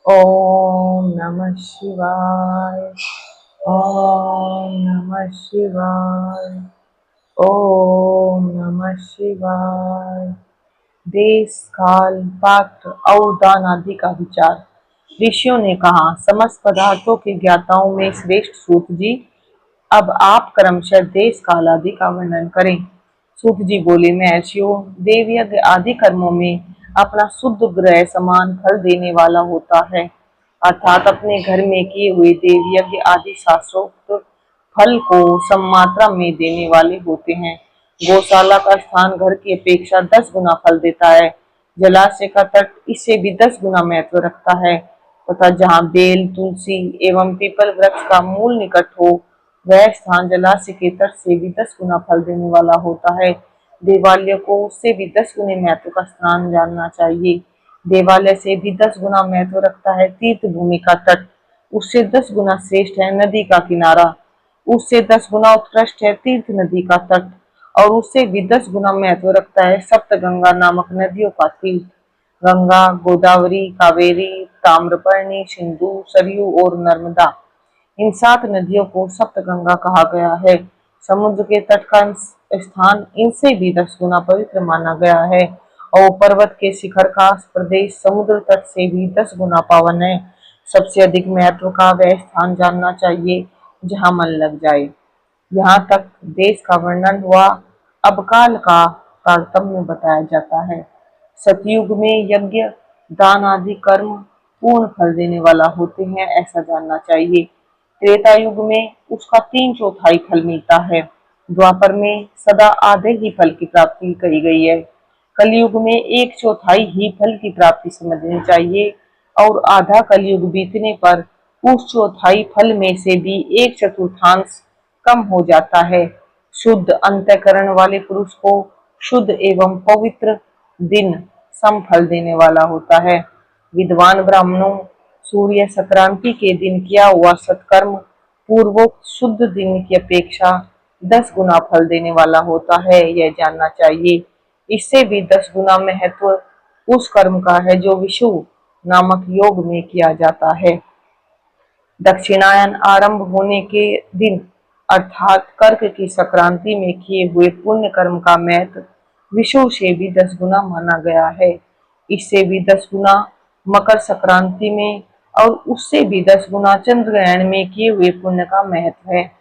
ओम नमः शिवाय। ओम नमः शिवाय। ओम नमः शिवाय। देश काल पात्र और दान आदि का विचार। ऋषियों ने कहा, समस्त पदार्थों के ज्ञाताओं में श्रेष्ठ सूत जी, अब आप क्रमशः देश काल आदि का वर्णन करें। सूत जी बोले, महर्षियों, देव यज्ञ आदि कर्मों में अपना शुद्ध ग्रह समान फल देने वाला होता है, अर्थात अपने घर में किए हुए देव यज्ञ आदि शास्त्रोक्त फल को सम मात्रा में देने वाले होते हैं। गौशाला का स्थान घर की अपेक्षा 10 गुना फल देता है। जलाशय का तट इससे भी 10 गुना महत्व रखता है तथा जहाँ बेल, तुलसी एवं पीपल वृक्ष का मूल निकट हो, वह स्थान जलाशय के तट से भी 10 गुना फल देने वाला होता है। देवालय को उससे भी 10 गुने महत्व का स्थान जानना चाहिए। देवालय से भी 10 गुना महत्व रखता है तीर्थ भूमि का तट, उससे 10 गुना श्रेष्ठ है नदी का किनारा, उससे 10 गुना उत्कृष्ट है तीर्थ नदी का तट, और उससे भी 10 गुना महत्व रखता है सप्तगंगा नामक नदियों का तीर्थ। गंगा, गोदावरी, कावेरी, ताम्रपर्णी, सिंधु, सरयू और नर्मदा, इन 7 नदियों को सप्तगंगा कहा गया है। समुद्र के तट का स्थान इनसे भी 10 गुना पवित्र माना गया है और पर्वत के शिखर का प्रदेश समुद्र तट से भी 10 गुना पावन है। सबसे अधिक महत्व का वह स्थान जानना चाहिए जहाँ मन लग जाए। यहाँ तक देश का वर्णन हुआ। अब काल का तारतम्य बताया जाता है। सतयुग में यज्ञ, दान आदि कर्म पूर्ण फल देने वाला होते हैं, ऐसा जानना चाहिए। त्रेता युग में उसका 3/4 फल मिलता है। द्वापर में सदा आधे ही फल की प्राप्ति कही गई है। कलयुग में 1/4 ही फल की प्राप्ति समझनी चाहिए और आधा कलयुग बीतने पर उस चौथाई फल में से भी 1/4 कम हो जाता है। शुद्ध अंतःकरण वाले पुरुष को शुद्ध एवं पवित्र दिन सम फल देने वाला होता है। विद्वान ब्राह्मणों, सूर्य संक्रांति के दिन किया हुआ सत्कर्म पूर्वोक्त शुद्ध दिन की अपेक्षा 10 गुना फल देने वाला होता है, यह जानना चाहिए। इससे भी 10 गुना महत्व उस कर्म का है जो विषुव नामक योग में किया जाता है। दक्षिणायन आरंभ होने के दिन अर्थात कर्क की संक्रांति में किए हुए पुण्य कर्म का महत्व विषुव से भी 10 गुना माना गया है। इससे भी 10 गुना मकर संक्रांति में और उससे भी 10 गुना चंद्र ग्रहण में किए हुए पुण्य का महत्व है।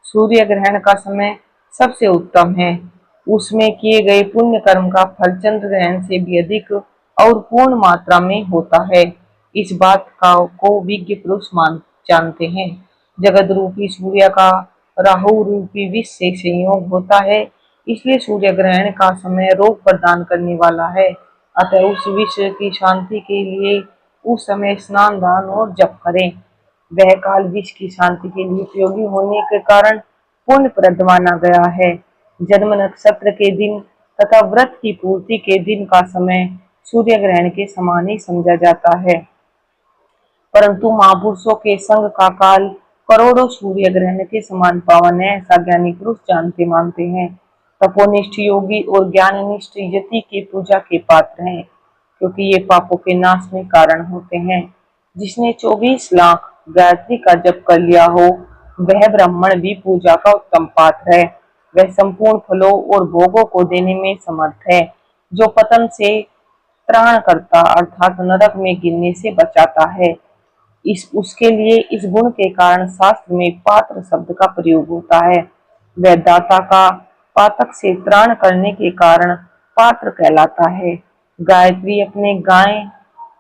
सूर्य ग्रहण का समय सबसे उत्तम है, उसमें किए गए पुण्य कर्म का फल चंद्र ग्रहण से भी अधिक और पूर्ण मात्रा में होता है। इस बात का को विज्ञ पुरुष जानते हैं। जगत रूपी सूर्य का राहु रूपी विष से संयोग होता है, इसलिए सूर्य ग्रहण का समय रोग प्रदान करने वाला है। अतः उस विष की शांति के लिए उस समय स्नान, दान और जप करें। वह काल विष की शांति के लिए उपयोगी होने के कारण पुण्यप्रद माना गया है। जन्म नक्षत्र के दिन तथा व्रत की पूर्ति के दिन का समय सूर्य ग्रहण के समान ही समझा जाता है, परंतु महापुरुषों के संग का काल करोड़ों सूर्य ग्रहण के समान पावन है, ऐसा ज्ञानी पुरुष जानते मानते हैं। तपोनिष्ठ योगी और ज्ञाननिष्ठ यति के पूजा के पात्र हैं, क्योंकि ये पापों के नाश में कारण होते हैं। जिसने 24 लाख गायत्री का जप कर लिया हो, वह ब्राह्मण भी पूजा का उत्तम पात्र है। वह संपूर्ण फलों और भोगों को देने में समर्थ है। जो पतन से त्राण करता अर्थात नरक में गिरने से बचाता है, इस उसके लिए इस गुण के कारण शास्त्र में पात्र शब्द का प्रयोग होता है। वह दाता का पातक से त्राण करने के कारण पात्र कहलाता है। गायत्री अपने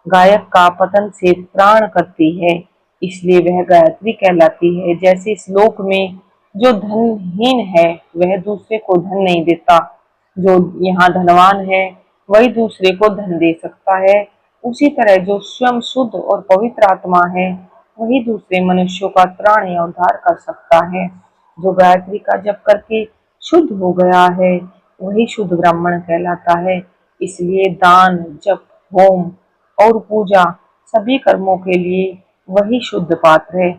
गायक का पतन से त्राण करती है, इसलिए वह गायत्री कहलाती है। जैसे श्लोक में जो धनहीन है वह दूसरे को धन नहीं देता, जो यहाँ धनवान है वही दूसरे को धन दे सकता है, उसी तरह जो स्वयं शुद्ध और पवित्र आत्मा है वही दूसरे मनुष्यों का त्राण या उद्धार कर सकता है। जो गायत्री का जप करके शुद्ध हो गया है वही शुद्ध ब्राह्मण कहलाता है। इसलिए दान, जप, होम और पूजा सभी कर्मों के लिए वही शुद्ध पात्र है।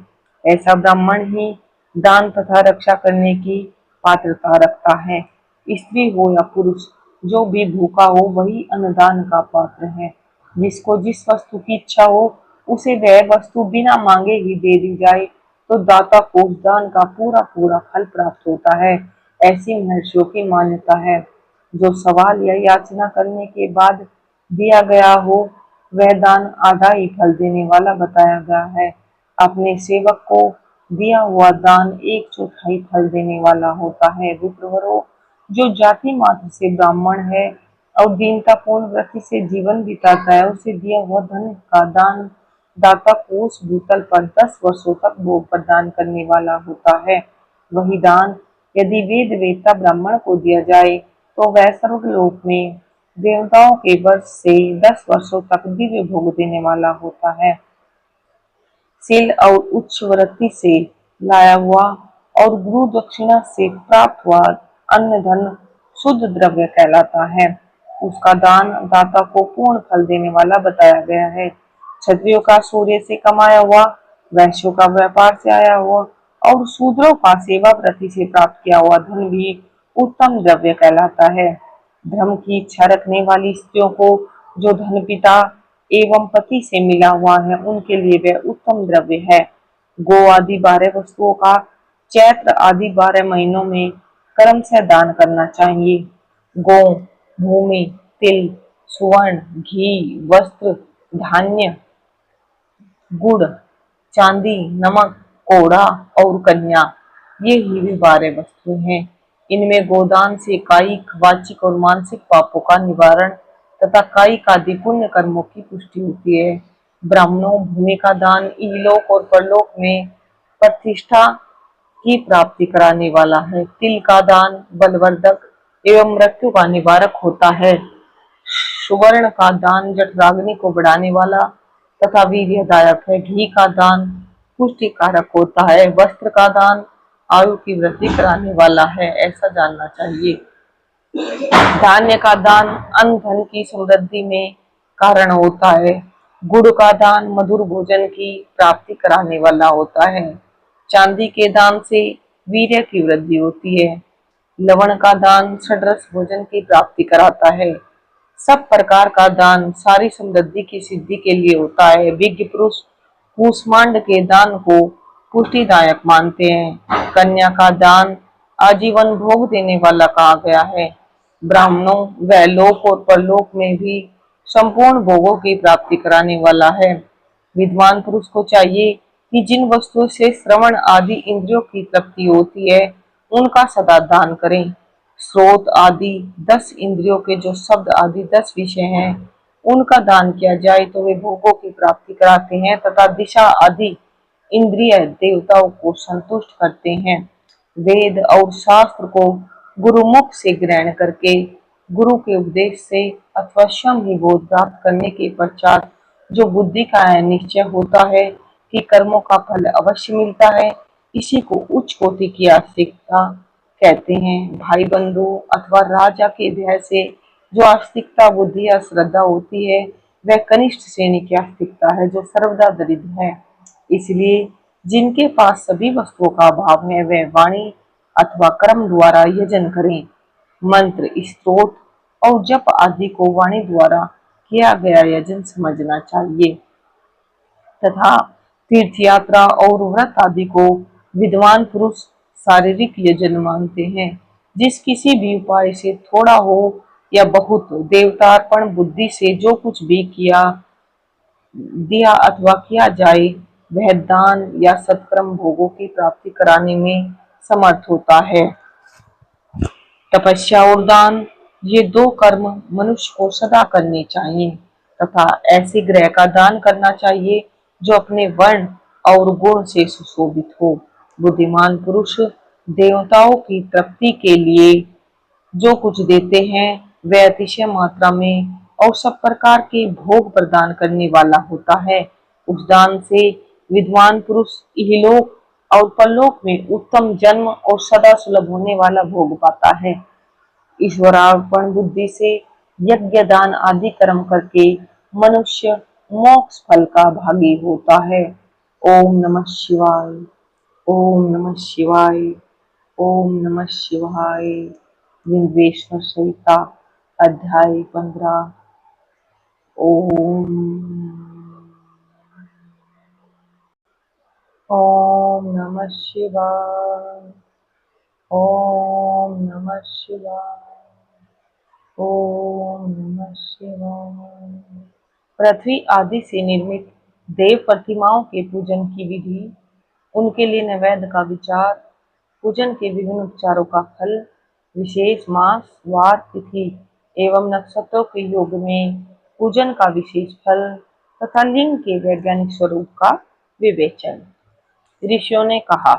ऐसा ब्राह्मण ही दान तथा रक्षा करने की पात्रता रखता है। स्त्री हो या पुरुष, जो भी भूखा हो वही अन्नदान का पात्र है। जिसको जिस वस्तु की इच्छा हो उसे वह वस्तु बिना मांगे ही दे दी जाए तो दाता को उस दान का पूरा पूरा फल प्राप्त होता है। ऐसी महर्षियों की मान्यता है। जो सवाल या याचना करने के बाद दिया गया हो वह दान आधा ही फल देने वाला बताया गया है। अपने सेवक को दिया हुआ दान एक चौथाई फल देने वाला होता है। विप्रवरों, जो जाति मात्र से ब्राह्मण है और दीनतापूर्ण व्रति से जीवन बिताता है उसे दिया हुआ धन का दान दाता को उस भूतल पर 10 वर्षों तक भोग प्रदान करने वाला होता है। वही दान यदि वेद वेत्ता ब्राह्मण को दिया जाए तो वह स्वर्गलोक में देवताओं के वर्ष से 10 वर्षों तक दिव्य भोग देने वाला होता है। शील और उच्च वृत्ति से लाया हुआ और गुरु दक्षिणा से प्राप्त हुआ अन्न धन शुद्ध द्रव्य कहलाता है। उसका दान दाता को पूर्ण फल देने वाला बताया गया है। क्षत्रियों का सूर्य से कमाया हुआ, वैश्यों का व्यापार से आया हुआ और शूद्रों का सेवा वृत्ति से प्राप्त किया हुआ धन भी उत्तम द्रव्य कहलाता है। धर्म की इच्छा रखने वाली स्त्रियों को जो धन पिता एवं पति से मिला हुआ है उनके लिए वह उत्तम द्रव्य है। गो आदि 12 वस्तुओं का चैत्र आदि 12 महीनों में कर्म से दान करना चाहिए। गो, भूमि, तिल, सुवर्ण, घी, वस्त्र, धान्य, गुड़, चांदी, नमक, कोड़ा और कन्या, ये ही भी 12 वस्तु हैं। इनमें गोदान से कायिक, वाचिक और मानसिक पापों का निवारण तथा कायिक आदि पुण्य कर्मों की पुष्टि होती है। ब्राह्मणों, भूमि का दान इहलोक और परलोक में प्रतिष्ठा की प्राप्ति कराने वाला है। तिल का दान बलवर्धक एवं मृत्यु का निवारक होता है। सुवर्ण का दान जठराग्नि को बढ़ाने वाला तथा वीर्यदायक है। घी का दान पुष्टि कारक होता है। वस्त्र का दान आयु की वृद्धि कराने वाला है, ऐसा जानना चाहिए। धान्य का दान अन्न धन की समृद्धि में कारण होता है। गुड़ का दान मधुर भोजन की प्राप्ति कराने वाला होता है। चांदी के दान से वीर्य की वृद्धि होती है। लवण का दान षड्रस भोजन की प्राप्ति कराता है। सब प्रकार का दान सारी समृद्धि की सिद्धि के लिए होता है। विज्ञ पुरुष कूष्मांड के दान को पुष्टिदायक मानते हैं। कन्या का दान आजीवन भोग देने वाला कहा गया है। ब्राह्मणों व लोक और परलोक में भी संपूर्ण भोगों की प्राप्ति कराने वाला है। विद्वान पुरुष को चाहिए कि जिन वस्तुओं से श्रवण आदि इंद्रियों की तृप्ति होती है उनका सदा दान करें। स्रोत आदि 10 इंद्रियों के जो शब्द आदि 10 विषय हैं उनका दान किया जाए तो वे भोगों की प्राप्ति कराते हैं तथा दिशा आदि इंद्रिय देवताओं को संतुष्ट करते हैं। वेद और शास्त्र को गुरुमुख से ग्रहण करके गुरु के उपदेश से अथवा स्वयं ही बोध प्राप्त करने के पश्चात जो बुद्धि का निश्चय होता है कि कर्मों का फल अवश्य मिलता है, इसी को उच्च कोटि की आस्तिकता कहते हैं। भाई बंधु अथवा राजा के भय से जो आस्तिकता बुद्धि या श्रद्धा होती है वह कनिष्ठ श्रेणी की आस्तिकता है जो सर्वदा दरिद्र है। इसलिए जिनके पास सभी वस्तुओं का अभाव है वह वाणी अथवा कर्म द्वारा यजन करें। मंत्र, स्तोत्र और जप आदि को वाणी द्वारा किया गया यजन समझना चाहिए तथा तीर्थ यात्रा और व्रत आदि को विद्वान पुरुष शारीरिक यजन मानते हैं। जिस किसी भी उपाय से थोड़ा हो या बहुत देवतार्पण बुद्धि से जो कुछ भी दिया अथवा किया जाए वह दान या सत्कर्म भोगों की प्राप्ति कराने में समर्थ होता है। तपस्या और दान ये 2 कर्म मनुष्य को सदा करने चाहिए तथा ऐसे ग्रह का दान करना चाहिए जो अपने वर्ण और गुण से सुशोभित हो। बुद्धिमान पुरुष देवताओं की तृप्ति के लिए जो कुछ देते हैं वह अतिशय मात्रा में और सब प्रकार के भोग प्रदान करने वाला होता है। उस दान से विद्वान पुरुष इहलोक और परलोक में उत्तम जन्म और सदा सुलभ होने वाला भोग पाता है। ईश्वरार्पण बुद्धि से यज्ञ दान आदि कर्म करके मनुष्य मोक्ष फल का भागी होता है। ओम नमः शिवाय। ओम नमः शिवाय। ओम नमः शिवाय। विंध्वेश्वर संहिता अध्याय 15। ओम। नमः शिवाय। ओम नमः शिवाय। ओम नमः शिवाय। पृथ्वी आदि से निर्मित देव प्रतिमाओं के पूजन की विधि, उनके लिए नैवेद्य का विचार, पूजन के विभिन्न उपचारों का फल, विशेष मास, वार, तिथि एवं नक्षत्रों के योग में पूजन का विशेष फल तथा लिंग के वैज्ञानिक स्वरूप का विवेचन। ऋषियों ने कहा,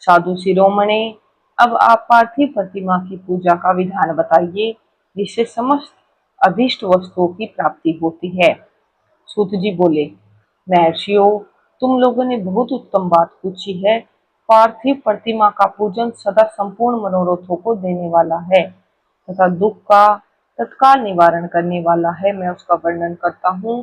साधु शिरोमणि, अब आप पार्थिव प्रतिमा की पूजा का विधान बताइए, जिससे समस्त अभीष्ट वस्तुओं की प्राप्ति होती है। सूत जी बोले, महर्षियों, तुम लोगों ने बहुत उत्तम बात पूछी है। पार्थिव प्रतिमा का पूजन सदा संपूर्ण मनोरथों को देने वाला है तथा दुख का तत्काल निवारण करने वाला है। मैं उसका वर्णन करता हूँ,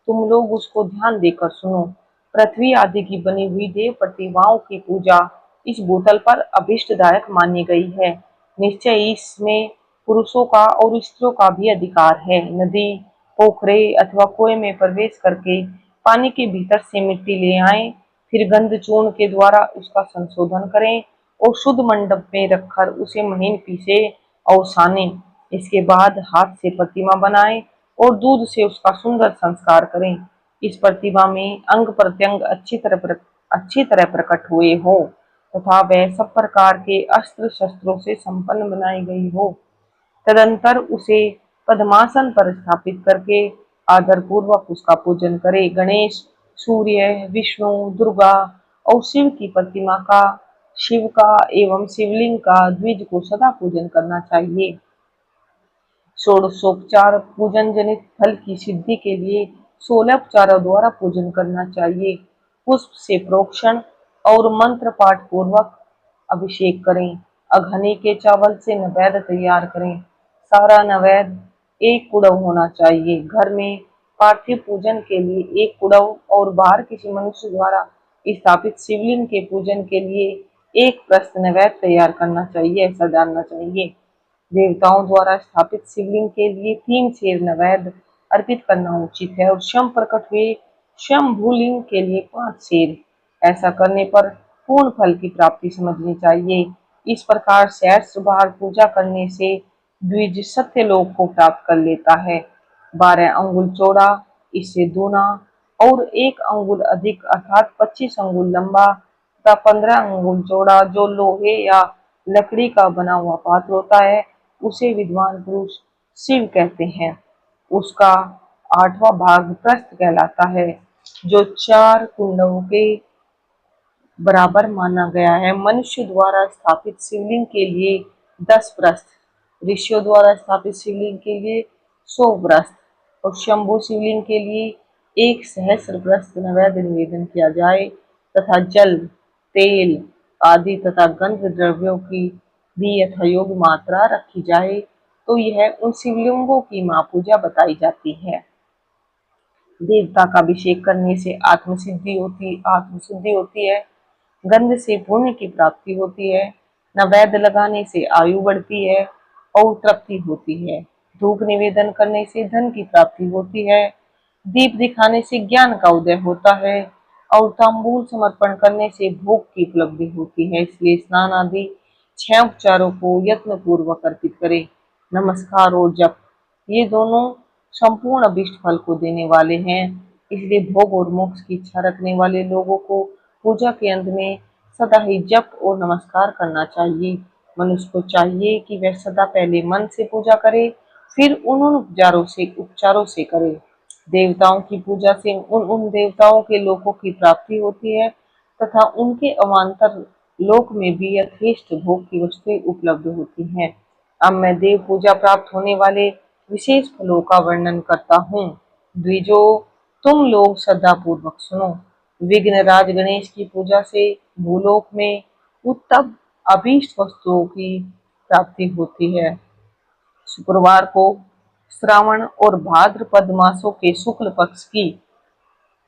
तुम लोग उसको ध्यान देकर सुनो। पृथ्वी आदि की बनी हुई देव प्रतिमाओं की पूजा इस भूतल पर अभिष्टदायक मानी गई है। निश्चय इसमें पुरुषों का और स्त्रियों का भी अधिकार है। नदी, पोखरे अथवा कुएं में प्रवेश करके पानी के भीतर से मिट्टी ले आएं, फिर गंध चूर्ण के द्वारा उसका संशोधन करें और शुद्ध मंडप में रखकर उसे महीन पीसे और साने। इसके बाद हाथ से प्रतिमा बनाएं और दूध से उसका सुंदर संस्कार करें। इस प्रतिमा में अंग प्रत्यंग अच्छी तरह प्रकट हुए हो तथा वह सब प्रकार के अस्त्र शस्त्रों से संपन्न बनाई गई हो। तदंतर उसे पद्मासन पर स्थापित करके आदर पूर्वक उसका पूजन करे। गणेश, सूर्य, विष्णु, दुर्गा और शिव की प्रतिमा का, शिव का एवं शिवलिंग का द्विज को सदा पूजन करना चाहिए। षोडशोपचार पूजन जनित फल की सिद्धि के लिए 16 उपचारों द्वारा पूजन करना चाहिए। पुष्प से प्रोक्षण और मंत्र पाठ पूर्वक अभिषेक करें। अघनी के चावल से नैवेद्य तैयार करें। सारा नैवेद्य एक कुड़व होना चाहिए। घर में पार्थिव पूजन के लिए एक कुड़व और बाहर किसी मनुष्य द्वारा स्थापित शिवलिंग के पूजन के लिए एक प्रस्त नैवेद्य तैयार करना चाहिए, ऐसा जानना चाहिए। देवताओं द्वारा स्थापित शिवलिंग के लिए 3 सेर नैवेद्य अर्पित करना उचित है और स्वयं प्रकट हुए स्वयंभूलिंग के लिए 5 सेर। ऐसा करने पर पूर्ण फल की प्राप्ति समझनी चाहिए। इस प्रकार सहस्त्र बार पूजा करने से द्विज सत्यलोक को प्राप्त कर लेता है। 12 अंगुल चौड़ा, इससे दूना और 1 अंगुल अधिक अर्थात 25 अंगुल लंबा तथा 15 अंगुल चौड़ा जो लोहे या लकड़ी का बना हुआ पात्र होता है, उसे विद्वान पुरुष शिव कहते हैं। उसका 8वां भाग प्रस्थ कहलाता है, जो 4 कुंडों के बराबर माना गया है। मनुष्य द्वारा स्थापित शिवलिंग के लिए 10 प्रस्थ, ऋषियों द्वारा स्थापित शिवलिंग के लिए 100 प्रस्थ और शंभु शिवलिंग के लिए 1 सहस्र प्रस्थ नैवेद्य निवेदन किया जाए तथा जल, तेल आदि तथा गंध द्रव्यों की भी यथायोग्य मात्रा रखी जाए, तो यह उन शिवलिंगों की महापूजा बताई जाती है। देवता का अभिषेक करने से आत्मसिद्धि होती है। गंध से पुण्य की प्राप्ति होती है। नैवेद्य लगाने से आयु बढ़ती है और तृप्ति होती है। धूप निवेदन करने से धन की प्राप्ति होती है। दीप दिखाने से ज्ञान का उदय होता है और तांबूल समर्पण करने से भोग की उपलब्धि होती है। इसलिए स्नान आदि 6 उपचारों को यत्न पूर्वक अर्पित करें। नमस्कार और जप, ये दोनों संपूर्ण अभिष्ट फल को देने वाले हैं। इसलिए भोग और मोक्ष की इच्छा रखने वाले लोगों को पूजा के अंत में सदा ही जप और नमस्कार करना चाहिए। मनुष्य को चाहिए कि वह सदा पहले मन से पूजा करे, फिर उन उपचारों से करे। देवताओं की पूजा से उन देवताओं के लोकों की प्राप्ति होती है तथा उनके अवान्तर लोक में भी यथेष्ट भोग की वस्तुएं उपलब्ध होती हैं। अब मैं देव पूजा प्राप्त होने वाले विशेष फलों का वर्णन करता हूँ। द्विजो, तुम लोग श्रद्धा पूर्वक सुनो। विघ्नराज गणेश की पूजा से भूलोक में उत्तम अभीष्ट वस्तुओं की प्राप्ति होती है। शुक्रवार को श्रावण और भाद्रपद मासों के शुक्ल पक्ष की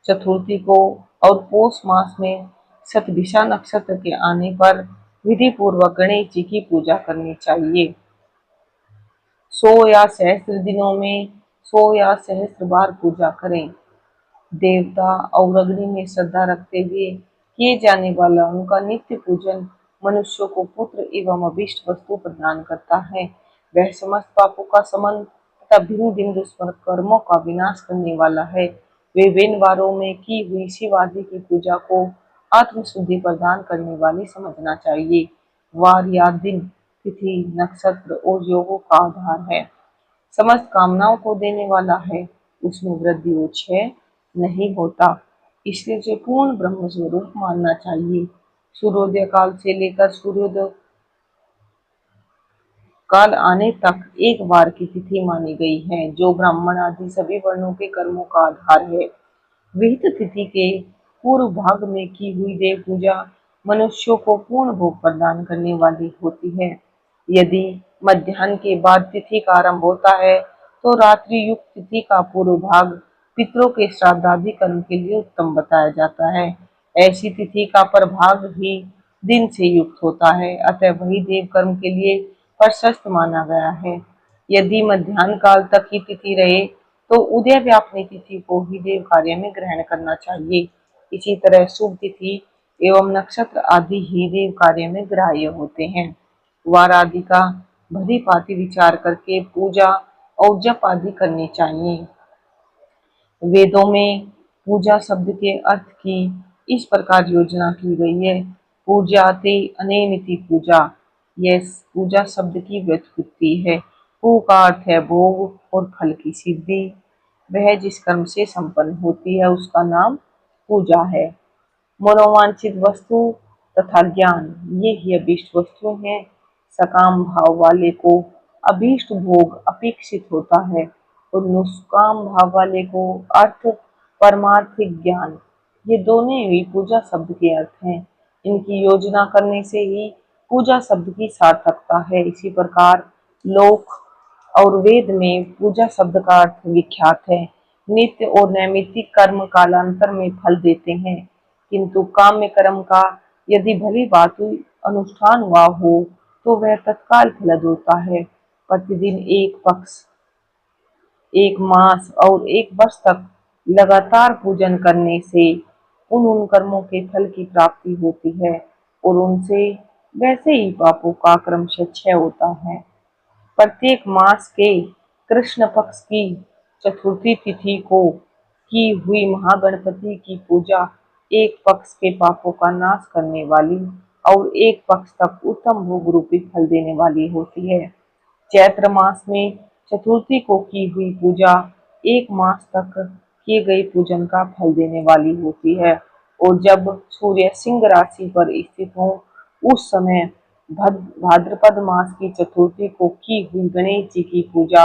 चतुर्थी को और पौष मास में शतभिषा नक्षत्र के आने पर विधि पूर्वक गणेश जी की पूजा करनी चाहिए। 100 या सहस्त्र दिनों में 100 या सहस्त्र बार पूजा करें। देवता और अग्नि में श्रद्धा रखते हुए किए जाने वाला उनका नित्य पूजन मनुष्यों को पुत्र एवं अभीष्ट वस्तु प्रदान करता है। वह समस्त पापों का समन तथा भिन्न भिन्न दुष्कर्मों का विनाश करने वाला है। विभिन्न वारों में की हुई शिव आदि की पूजा को आत्म शुद्धि प्रदान करने वाली समझना चाहिए। वार या दिन, तिथि, नक्षत्र और योगों का आधार है, समस्त कामनाओं को देने वाला है, उसमें वृद्धि और क्षय नहीं होता, इसलिए उसे पूर्ण ब्रह्म स्वरूप मानना चाहिए। सूर्योदय काल से लेकर सूर्योदय काल आने तक एक बार की तिथि मानी गई है, जो ब्राह्मण आदि सभी वर्णों के कर्मों का आधार है। विहित तिथि के पूर्व भाग में की हुई देव पूजा मनुष्यों को पूर्ण भोग प्रदान करने वाली होती है। यदि मध्याह्न के बाद तिथि का आरंभ होता है तो रात्रि युक्त तिथि का पूर्व भाग पितरों के श्राद्धादि कर्म के लिए उत्तम बताया जाता है। ऐसी तिथि का प्रभाग ही दिन से युक्त होता है, अतः वही देव कर्म के लिए प्रशस्त माना गया है। यदि मध्याह्न काल तक की तिथि रहे तो उदय व्यापनी तिथि को ही देव कार्य में ग्रहण करना चाहिए। इसी तरह शुभ तिथि एवं नक्षत्र आदि ही देव कार्य में ग्राह्य होते हैं। वार आदि का भली भांति विचार करके पूजा और जप आदि करनी चाहिए। वेदों में पूजा शब्द के अर्थ की इस प्रकार योजना की गई है। पूजाते अनेनिति पूजा, यह पूजा शब्द की व्युत्पत्ति है। पू का अर्थ है भोग और फल की सिद्धि, वह जिस कर्म से संपन्न होती है उसका नाम पूजा है। मनोवांछित वस्तु तथा ज्ञान, ये ही अभीष्ट वस्तुएं हैं। सकाम भाव वाले को अभीष्ट भोग अपेक्षित होता है और निष्काम भाव वाले को अर्थ परमार्थिक ज्ञान, ये दोनों ही पूजा शब्द के अर्थ हैं। इनकी योजना करने से ही पूजा शब्द की सार्थकता है। इसी प्रकार लोक और वेद में पूजा शब्द का अर्थ विख्यात है। नित्य और नैमित्तिक कर्म कालांतर में फल देते हैं, किंतु काम्य कर्म का यदि भली भांति अनुष्ठान हुआ हो तो वह तत्काल फलद होता है। प्रतिदिन एक पक्ष, एक मास और एक वर्ष तक लगातार पूजन करने से उन कर्मों के फल की प्राप्ति होती है और उनसे वैसे ही पापों का क्रमशः क्षय होता है। प्रत्येक मास के कृष्ण पक्ष की चतुर्थी तिथि को की हुई महागणपति की पूजा एक पक्ष के पापों का नाश करने वाली और एक पक्ष तक उत्तम भोग रूपी फल देने वाली होती है। चैत्र मास में चतुर्थी को की हुई पूजा एक मास तक किए गए पूजन का फल देने वाली होती है और जब सूर्य सिंह राशि पर स्थित हो उस समय भाद्रपद मास की चतुर्थी को की हुई गणेश जी की पूजा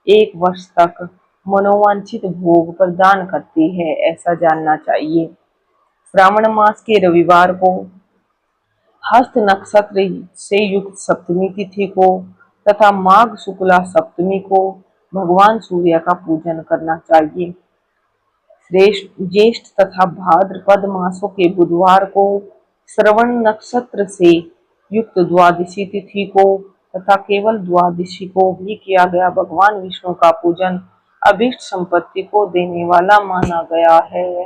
एक वर्ष तक मनोवांछित भोग प्रदान करती है, ऐसा जानना चाहिए। श्रावण मास के रविवार को हस्त नक्षत्र से युक्त सप्तमी तिथि को तथा माघ शुक्ला सप्तमी को भगवान सूर्य का पूजन करना चाहिए। श्रेष्ठ ज्येष्ठ तथा भाद्रपद मासों के बुधवार को श्रवण नक्षत्र से युक्त द्वादशी तिथि को तथा केवल द्वादशी को भी किया गया भगवान विष्णु का पूजन अभीष्ट संपत्ति को देने वाला माना गया है।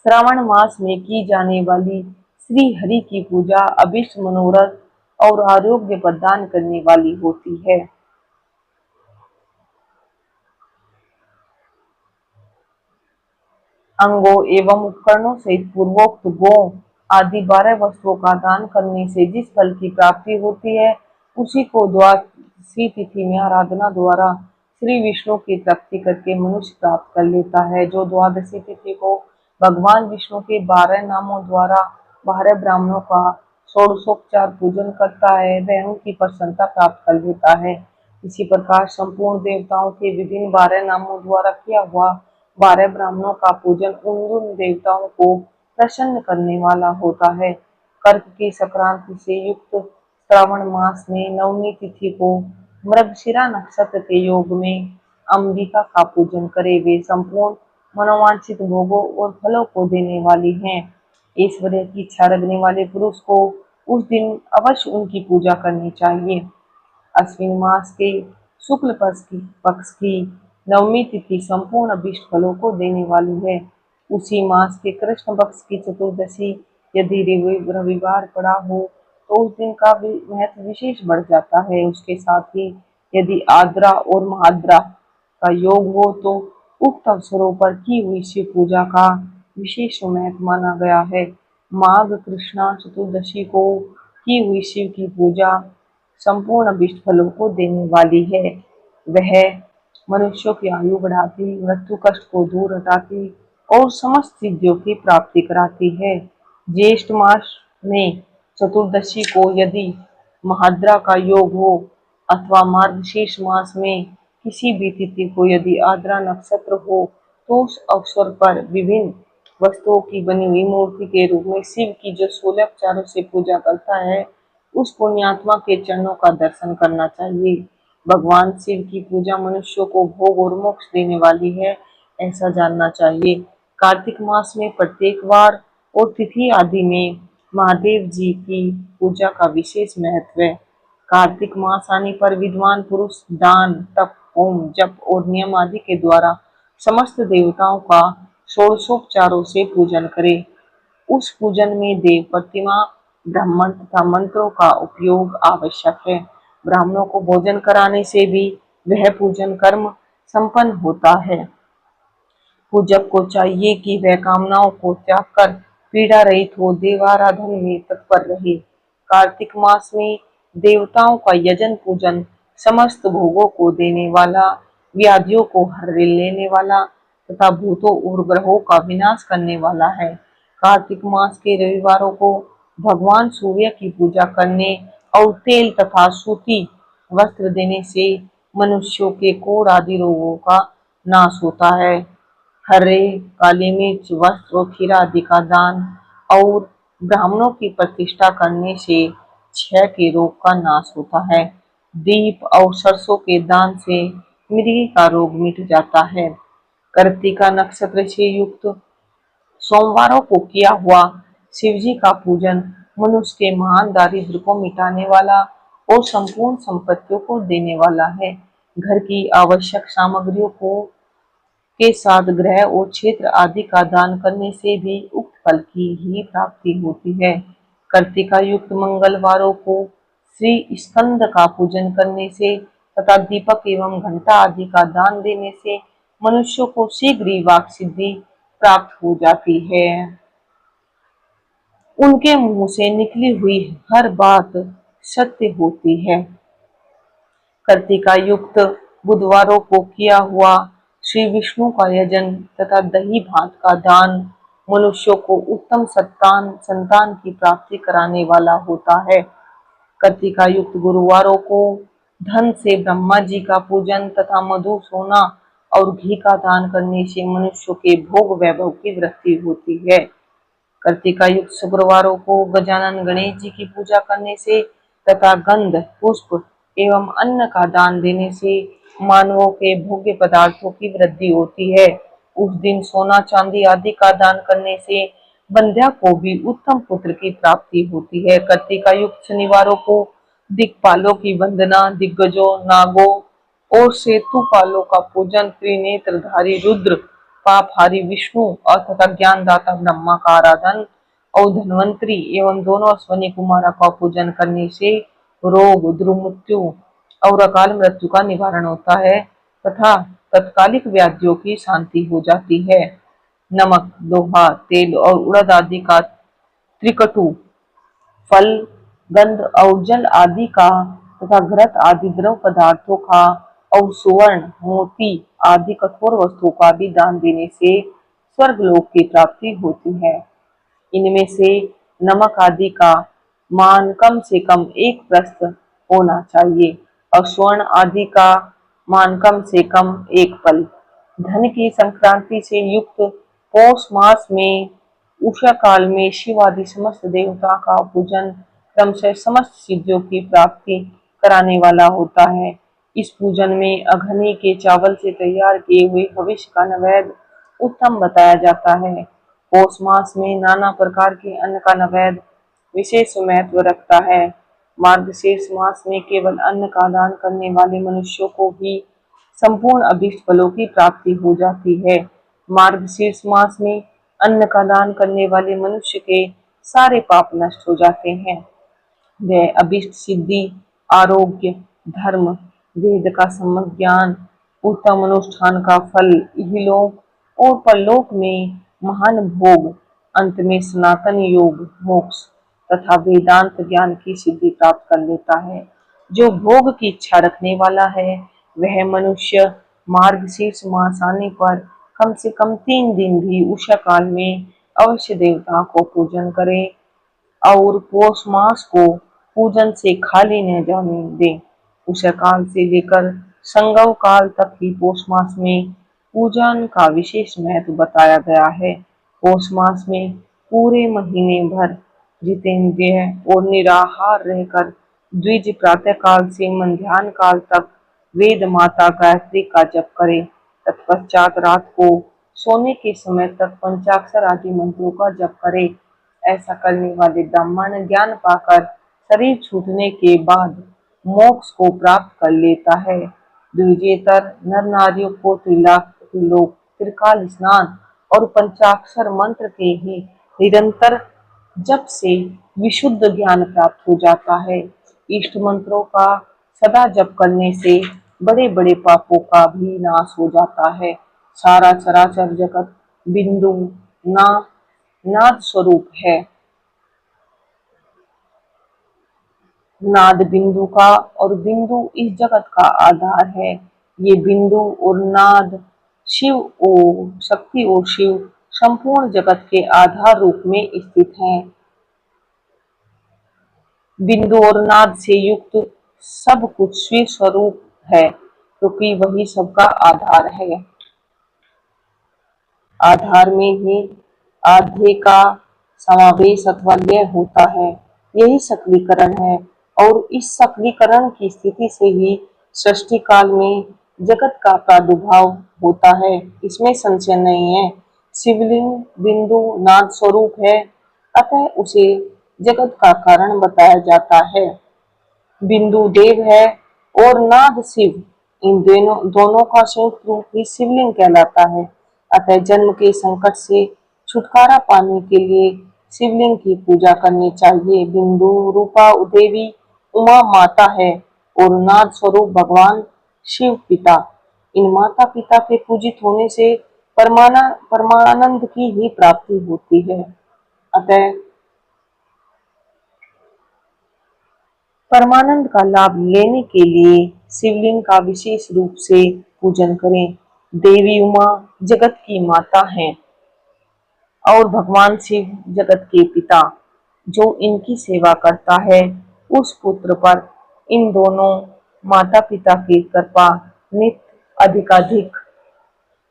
श्रावण मास में की जाने वाली श्री हरि की पूजा अभीष्ट मनोरथ और आरोग्य प्रदान करने वाली होती है। अंगों एवं उपकरणों सहित पूर्वोक्त गो आदि 12 वस्तुओं का दान करने से जिस फल की प्राप्ति होती है उसी को द्वादशी तिथि में आराधना द्वारा श्री विष्णु की तृप्ति करके मनुष्य प्राप्त कर लेता है। जो द्वादशी तिथि को भगवान विष्णु के 12 नामों द्वारा 12 ब्राह्मणों का षोडशोपचार पूजन करता है वह उनकी प्रसन्नता प्राप्त कर लेता है। इसी प्रकार संपूर्ण देवताओं के विभिन्न 12 नामों द्वारा किया हुआ 12 ब्राह्मणों का पूजन उन देवताओं को प्रसन्न करने वाला होता है। कर्क की संक्रांति से युक्त श्रावण मास में नवमी तिथि को मृगशिरा नक्षत्र के योग में अंबिका का पूजन करे, वे संपूर्ण मनोवांछित भोगों और फलों को देने वाली हैं। ऐश्वर्य की इच्छा रखने वाले पुरुष को उस दिन अवश्य उनकी पूजा करनी चाहिए। अश्विन मास के शुक्ल पक्ष की नवमी तिथि संपूर्ण अभीष्ट फलों को देने वाली है। उसी मास के कृष्ण पक्ष की चतुर्दशी यदि रविवार पड़ा हो तो उस दिन का भी महत्व विशेष बढ़ जाता है। उसके साथ ही यदि आद्रा और महाद्रा का योग हो तो उक्त अवसरों पर की हुई शिव पूजा का विशेष महत्व माना गया है। माघ कृष्णा चतुर्दशी को की हुई शिव की पूजा संपूर्ण अभीष्ट फलों को देने वाली है। वह मनुष्यों की आयु बढ़ाती, मृत्यु कष्ट को दूर हटाती और समस्त सिद्धियों की प्राप्ति कराती है। ज्येष्ठ मास में चतुर्दशी को यदि महाद्रा का योग हो अथवा मार्गशीर्ष मास में किसी भी तिथि को यदि आद्रा नक्षत्र हो तो उस अवसर पर विभिन्न वस्तुओं की बनी हुई मूर्ति के रूप में शिव की जो 16 उपचारों से पूजा करता है उस पुण्यात्मा के चरणों का दर्शन करना चाहिए। भगवान शिव की पूजा मनुष्यों को भोग और मोक्ष देने वाली है, ऐसा जानना चाहिए। कार्तिक मास में प्रत्येक वार और तिथि आदि में महादेव जी की पूजा का विशेष महत्व है। कार्तिक मास आने पर विद्वान पुरुष दान, तप, होम, जप और नियम आदि के द्वारा समस्त देवताओं का षोडशोपचारों से पूजन करे। उस पूजन में देव प्रतिमा, ब्राह्मण तथा मंत्रों का उपयोग आवश्यक है। ब्राह्मणों को भोजन कराने से भी वह पूजन कर्म संपन्न होता है। पूजक को चाहिए कि वह कामनाओं को त्याग कर पीड़ा रहित हो देवाराधन में तत्पर रहे। कार्तिक मास में देवताओं का यजन पूजन समस्त भोगों को देने वाला, व्याधियों को हर लेने वाला तथा भूतों और ग्रहों का विनाश करने वाला है। कार्तिक मास के रविवारों को भगवान सूर्य की पूजा करने और तेल तथा सूती वस्त्र देने से मनुष्यों के कोढ़ आदि रोगों का नाश होता है। हरे, काली मिर्च, वस्त्र और खीरा आदि का दान और ब्राह्मणों की प्रतिष्ठा करने से क्षय के रोग का नाश होता है। दीप और सरसों के दान से मृगी का रोग मिट जाता है। कृत्तिका नक्षत्र से युक्त सोमवारों को किया हुआ शिवजी का पूजन मनुष्य के महान दारिद्र्य को मिटाने वाला और संपूर्ण संपत्तियों को देने वाला है। घर की आवश्यक सामग्रियों को के साथ ग्रह और क्षेत्र आदि का दान करने से भी उक्त फल की ही प्राप्ति होती है। कर्तिका युक्त मंगलवारों को श्री स्कंद का पूजन करने से तथा दीपक एवं घंटा आदि का दान देने से मनुष्यों को शीघ्र ही वाक सिद्धि प्राप्त हो जाती है। उनके मुंह से निकली हुई हर बात सत्य होती है। कृत्तिका युक्त बुधवारों को किया हुआ श्री विष्णु का यजन तथा दही भात का दान मनुष्यों को उत्तम संतान की प्राप्ति कराने वाला होता है। कृत्तिका युक्त गुरुवारों को धन से ब्रह्मा जी का पूजन तथा मधु, सोना और घी का दान करने से मनुष्यों के भोग वैभव की वृद्धि होती है। कृत्तिका युक्त शुक्रवारों को गजानन गणेश जी की पूजा करने से तथा गंध, पुष्प एवं अन्न का दान देने से मानवों के भोग्य पदार्थों की वृद्धि होती है। उस दिन सोना, चांदी आदि का दान करने से बंध्या को भी उत्तम पुत्र की प्राप्ति होती है। कृत्तिका युक्त शनिवारों को दिक्पालों की वंदना, दिग्गजों, नागों और सेतुपालों का पूजन, त्रिनेत्रधारी रुद्र, पापहारी विष्णु और तथा ज्ञानदाता ब्रह्मा का आराधन और धन्वंतरी एवं दोनों अश्वनी कुमारा का पूजन करने से रोग, दुर्मृत्यु और अकाल मृत्यु का निवारण होता है तथा तत्कालिक व्याधियों की शांति हो जाती है। नमक, लोहा, तेल और उड़द आदि का त्रिकटु फल, गंध और जल आदि का तथा घृत आदि द्रव पदार्थों का और सुवर्ण, मोती आदि कठोर वस्तुओं का भी दान देने से स्वर्गलोक की प्राप्ति होती है। इनमें से नमक आदि का मान कम से कम 1 प्रस्थ होना चाहिए और स्वर्ण आदि का मान कम से कम 1 पल। धन की संक्रांति से युक्त पौष मास में उषा काल में शिव आदि समस्त देवता का पूजन क्रमशः समस्त सिद्धियों की प्राप्ति कराने वाला होता है। इस पूजन में अघनी के चावल से तैयार किए हुए भविष्य का नैवेद्य उत्तम बताया जाता है। पौष मास में नाना प्रकार के अन्न का नैवेद्य विशेष महत्व रखता है। मार्गशीर्ष मास में केवल अन्न का दान करने वाले मनुष्यों को भी संपूर्ण अभीष्ट फलों की प्राप्ति हो जाती है। मार्गशीर्ष मास में अन्न का दान करने वाले मनुष्य के सारे पाप नष्ट हो जाते हैं। वह अभीष्ट सिद्धि, आरोग्य, धर्म, वेद का सम्यक ज्ञान, उत्तम अनुष्ठान का फल, इहलोक और परलोक में महान भोग, अंत में सनातन योग, मोक्ष तथा वेदांत ज्ञान की सिद्धि प्राप्त कर लेता है। जो भोग की इच्छा रखने वाला है वह मनुष्य मार्गशीर्ष मास आने पर कम से कम 3 दिन भी उषा काल में अवश्य देवता को पूजन करे और पौष मास को पूजन से खाली न जाने दे। उषा काल से लेकर संगव काल तक ही पौष मास में पूजन का विशेष महत्व बताया गया है। पौष मास में पूरे महीने भर जितेंद्रिय और निराहार रहकर द्विज प्रातः काल से मध्याह्न काल तक वेद माता गायत्री का जप करे। तत्पश्चात रात को सोने के समय तक पंचाक्षर आदि मंत्रों का जप करे। ऐसा करने वाले ब्राह्मण ज्ञान पाकर शरीर छूटने के बाद मोक्ष को प्राप्त कर लेता है। द्विजेतर नर नारियों को त्रिलोक, त्रिकाल स्नान और पंचाक्षर मंत्र के ही निरंतर जप से विशुद्ध ज्ञान प्राप्त हो जाता है। इष्ट मंत्रों का सदा जप करने से बड़े बड़े पापों का भी नाश हो जाता है। सारा चराचर जगत बिंदु ना नाद स्वरूप है। नाद बिंदु का और बिंदु इस जगत का आधार है। ये बिंदु और नाद शिव और शक्ति और शिव संपूर्ण जगत के आधार रूप में स्थित हैं। बिंदु और नाद से युक्त सब कुछ शिव स्वरूप है क्योंकि वही सबका आधार है। आधार में ही आधे का समावेश अथवा लय होता है, यही सकलीकरण है और इस सकलीकरण की स्थिति से ही सृष्टि काल में जगत का प्रादुर्भाव होता है, इसमें संशय नहीं है। शिवलिंग बिंदु नाद स्वरूप है, अतः उसे जगत का कारण बताया जाता है। बिंदु देव है और नाद शिव, इन दोनों का संयुक्त रूप ही शिवलिंग कहलाता है। अतः जन्म के संकट से छुटकारा पाने के लिए शिवलिंग की पूजा करनी चाहिए। बिंदु रूपा देवी उमा माता है और नाद स्वरूप भगवान शिव पिता। इन माता पिता के पूजित होने से परमानंद की ही प्राप्ति होती है। अतः परमानंद का लाभ लेने के लिए शिवलिंग का विशेष रूप से पूजन करें। देवी उमा जगत की माता हैं और भगवान शिव जगत के पिता। जो इनकी सेवा करता है उस पुत्र पर इन दोनों माता पिता की कृपा नित्य अधिकाधिक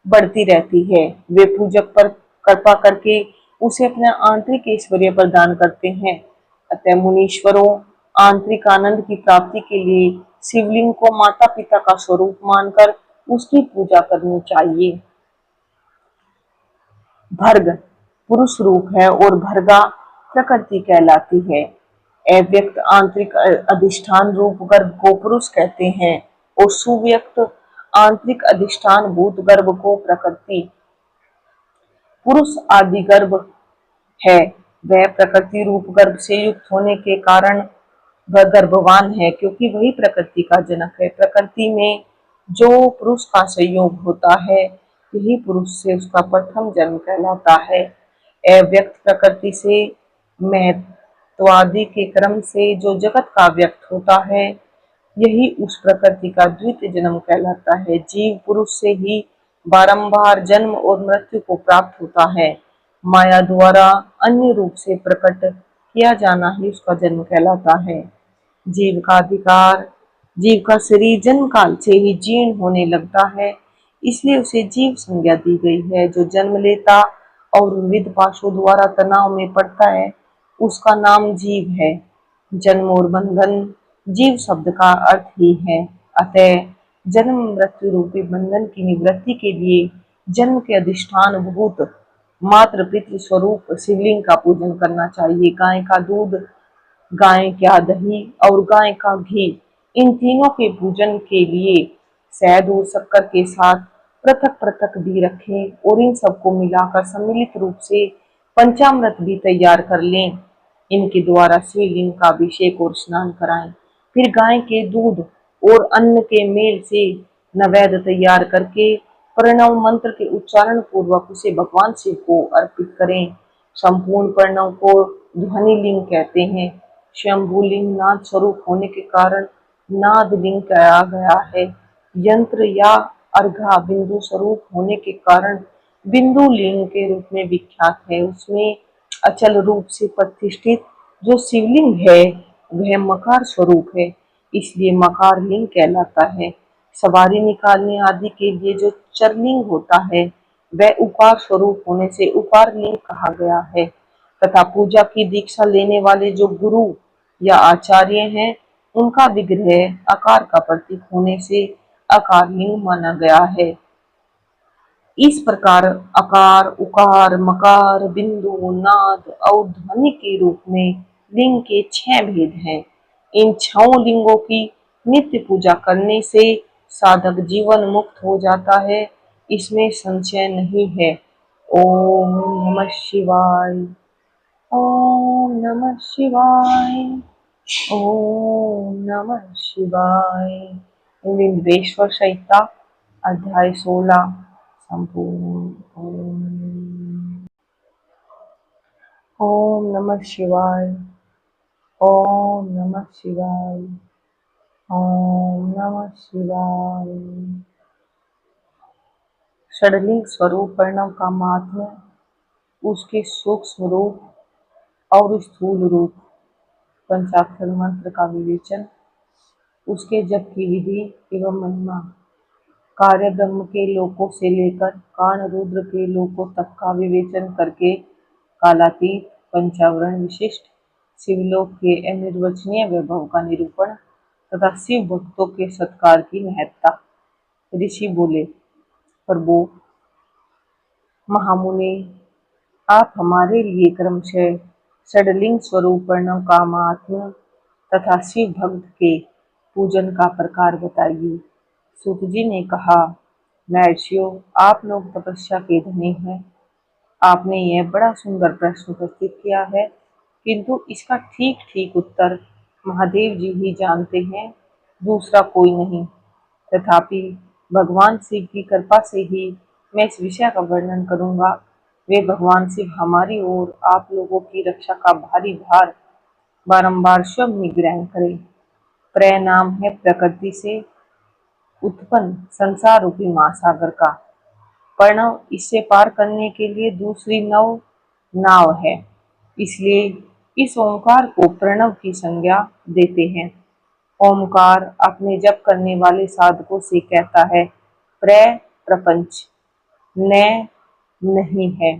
बढ़ती रहती है। वे पूजक पर कृपा करके उसे अपना आंतरिक ऐश्वर्य प्रदान करते हैं। अतः मुनीश्वरों आंतरिक आनंद की प्राप्ति के लिए शिवलिंग को माता पिता का स्वरूप मानकर उसकी पूजा करनी चाहिए। भर्ग पुरुष रूप है और भर्गा प्रकृति कहलाती है। अव्यक्त आंतरिक अधिष्ठान रूप गर्भ को पुरुष कहते हैं और सुव्यक्त आंतरिक अधिष्ठान भूत गर्भ को प्रकृति। पुरुष आदि गर्भ है, वह प्रकृति रूप गर्भ से युक्त होने के कारण वह गर्भवान है क्योंकि वही प्रकृति का जनक है। प्रकृति में जो पुरुष का संयोग होता है यही पुरुष से उसका प्रथम जन्म कहलाता है। अव्यक्त प्रकृति से महत्वादि के क्रम से जो जगत का व्यक्त होता है यही उस प्रकृति का द्वितीय जन्म कहलाता है। जीव पुरुष से ही बारंबार जन्म और मृत्यु को प्राप्त होता है। माया द्वारा अन्य रूप से प्रकट किया जाना ही उसका जन्म कहलाता है। जीव का अधिकार, जीव का शरीर जन्म काल से ही जीर्ण होने लगता है, इसलिए उसे जीव संज्ञा दी गई है। जो जन्म लेता और विविध पाशों द्वारा तनाव में पड़ता है उसका नाम जीव है। जन्म और बंधन जीव शब्द का अर्थ ही है। अतः जन्म मृत्यु रूपी बंधन की निवृत्ति के लिए जन्म के अधिष्ठान भूत मात्र पितृ स्वरूप शिवलिंग का पूजन करना चाहिए। गाय का दूध, गाय का दही और गाय का घी, इन तीनों के पूजन के लिए शहद और शक्कर के साथ पृथक पृथक भी रखें और इन सबको मिलाकर सम्मिलित रूप से पंचामृत भी तैयार कर लें। इनके द्वारा शिवलिंग का अभिषेक और स्नान कराएं। फिर गाय के दूध और अन्न के मेल से नैवेद्य तैयार करके प्रणव मंत्र के उच्चारण पूर्वक उसे भगवान शिव को अर्पित करें। संपूर्ण प्रणव को ध्वनि लिंग कहते हैं। शंभु लिंग नाद स्वरूप होने के कारण नाद लिंग कहा गया है। यंत्र या अर्घा बिंदु स्वरूप होने के कारण बिंदु लिंग के रूप में विख्यात है। उसमें अचल रूप से प्रतिष्ठित जो शिवलिंग है वह मकार स्वरूप है, इसलिए मकार लिंग कहलाता है। सवारी निकालने आदि के लिए जो चरलिंग होता है वह उकार स्वरूप होने से उकार लिंग कहा गया है, तथा पूजा की दीक्षा लेने वाले जो गुरु या आचार्य हैं उनका विग्रह आकार का प्रतीक होने से आकार लिंग माना गया है। इस प्रकार अकार, उकार, मकार, बिंदु, नाद और ध्वनि के रूप में लिंग के 6 भेद हैं। इन 6 लिंगों की नित्य पूजा करने से साधक जीवन मुक्त हो जाता है, इसमें संशय नहीं है। ओम नमः शिवाय। ओम नमः शिवाय। ओम नमः शिवाय। विंध्वेश्वर संहिता अध्याय 16 संपूर्ण। ओम नमः शिवाय। ओम नमः शिवाय। ओम नमः शिवाय। षडलिंग स्वरूप प्रणव का महात्म्य, उसके सूक्ष्म रूप और स्थूल रूप, पंचाक्षर मंत्र का विवेचन, उसके जप की विधि एवं महिमा, कार्य ब्रह्म के लोकों से लेकर कान रुद्र के लोकों तक का विवेचन करके कालातीत पंचावरण विशिष्ट शिवलोक के अनिर्वचनीय वैभव का निरूपण तथा शिव भक्तों के सत्कार की महत्ता। ऋषि बोले, प्रभु महामुनि, आप हमारे लिए क्रमशः षडलिंग स्वरूप प्रणव का महात्म्य तथा शिव भक्त के पूजन का प्रकार बताइए। सूत जी ने कहा, महर्षियों, आप लोग तपस्या के धनी हैं। आपने यह बड़ा सुंदर प्रश्न उपस्थित किया है, किंतु इसका ठीक ठीक उत्तर महादेव जी ही जानते हैं, दूसरा कोई नहीं। तथापि भगवान शिव की कृपा से ही मैं इस विषय का वर्णन करूंगा। वे भगवान शिव हमारी ओर आप लोगों की रक्षा का भारी भार बारंबार स्वयं ही ग्रहण करें। प्रय नाम है प्रकृति से उत्पन्न संसार रूपी महासागर का। प्रणव इससे पार करने के लिए दूसरी नाव है, इसलिए इस ओंकार को प्रणव की संज्ञा देते हैं। ओंकार अपने जप करने वाले साधकों से कहता है, प्रपंच न नहीं है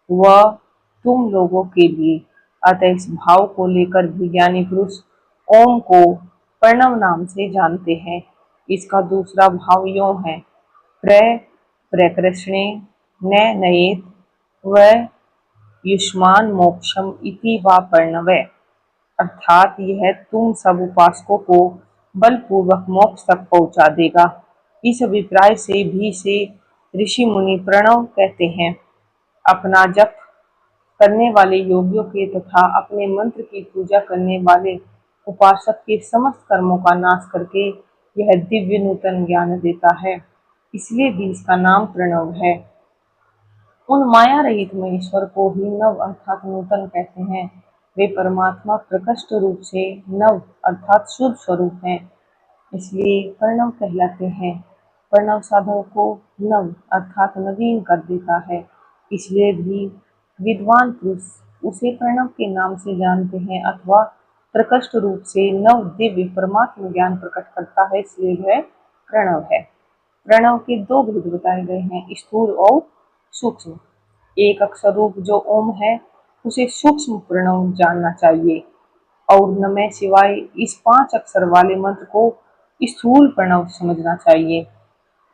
वह तुम लोगों के लिए। अतः इस भाव को लेकर भी ज्ञानी पुरुष ओम को प्रणव नाम से जानते हैं। इसका दूसरा भाव यों है, प्रकृष्णे न नयेत व युष्मान मोक्षम इति वा प्रणवे, अर्थात यह तुम सब उपासकों को बलपूर्वक मोक्ष तक पहुंचा देगा। इस अभिप्राय से भी से ऋषि मुनि प्रणव कहते हैं। अपना जप करने वाले योगियों के तथा अपने मंत्र की पूजा करने वाले उपासक के समस्त कर्मों का नाश करके यह दिव्य नूतन ज्ञान देता है, इसलिए भी इसका नाम प्रणव है। उन माया रहित महेश्वर को ही नव अर्थात नूतन कहते हैं। वे परमात्मा प्रकृष्ट रूप से नव अर्थात शुद्ध स्वरूप हैं, इसलिए प्रणव कहलाते हैं। प्रणव साधक को नव अर्थात नवीन कर देता है, इसलिए भी विद्वान पुरुष उसे प्रणव के नाम से जानते हैं, अथवा प्रकृष्ट रूप से नव दिव्य परमात्म ज्ञान प्रकट करता है, इसलिए वह प्रणव है। प्रणव के 2 भेद बताए गए हैं, स्थूल और सूक्ष्म। एक अक्षर रूप जो ओम है उसे सूक्ष्म प्रणव जानना चाहिए, और नमः शिवाय इस 5 अक्षर वाले मंत्र को स्थूल प्रणव समझना चाहिए।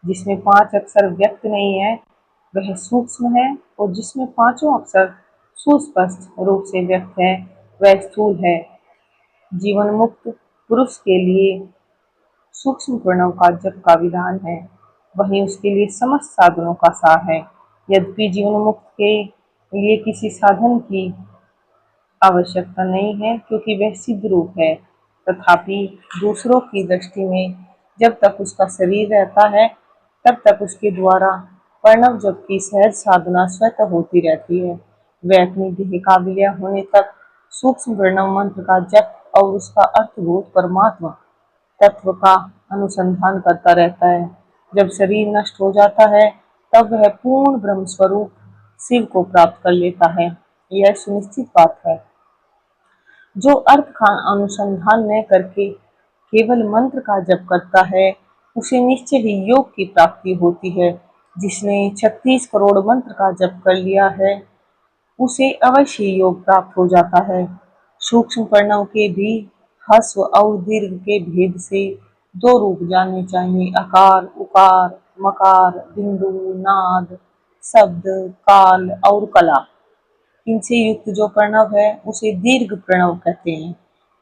जिसमें 5 अक्षर व्यक्त नहीं है वह सूक्ष्म है, और जिसमें 5 अक्षर सुस्पष्ट रूप से व्यक्त है वह स्थूल है। जीवन मुक्त पुरुष के लिए सूक्ष्म प्रणव का जप का विधान है। वही उसके लिए समस्त साधनों का सार है। यद्यपि जीवन मुक्त के लिए किसी साधन की आवश्यकता नहीं है, क्योंकि वह सिद्ध रूप है, तथापि दूसरों की दृष्टि में जब तक उसका शरीर रहता है, तब तक उसके द्वारा प्रणव जप की सहज साधना स्वतः होती रहती है। वह अपनी देह का विलय होने तक सूक्ष्म प्रणव मंत्र का जप और उसका अर्थभूत परमात्मा तत्व का अनुसंधान करता रहता है। जब शरीर नष्ट हो जाता है, तब वह पूर्ण ब्रह्म स्वरूप शिव को प्राप्त कर लेता है। यह सुनिश्चित बात है। जो अर्थ का अनुसंधान न करके केवल मंत्र का जप करता है, उसे निश्चय ही योग की प्राप्ति होती है। जिसने 36 करोड़ मंत्र का जप कर लिया है, उसे अवश्य योग प्राप्त हो जाता है। सूक्ष्म प्रणव के भी ह्रस्व और दीर्घ के भेद से दो रूप जानने चाहिए: अकार, उकार, मकार, बिंदु, नाद, शब्द, काल और कला। इनसे युक्त जो प्रणव है, उसे दीर्घ प्रणव कहते हैं।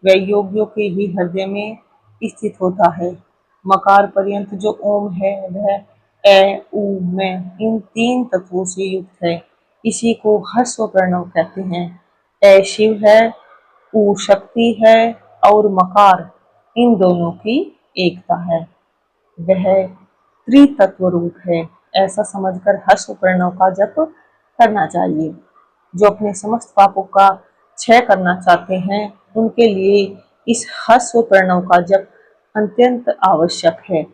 वह योगियों के ही हृदय में स्थित होता है। मकार पर्यंत जो ओम है, वह ए, उ, में इन तीन तत्वों से युक्त है। इसी को ह्रस्व प्रणव कहते हैं। ए शिव है, उ शक्ति है और मकार इन दोनों की एकता है। वह त्रितत्व रूप है। ऐसा समझकर ह्रस्व प्रणव का जप करना चाहिए। जो अपने समस्त पापों का क्षय करना चाहते हैं, उनके लिए इस ह्रस्व प्रणव का जप अत्यंत आवश्यक है।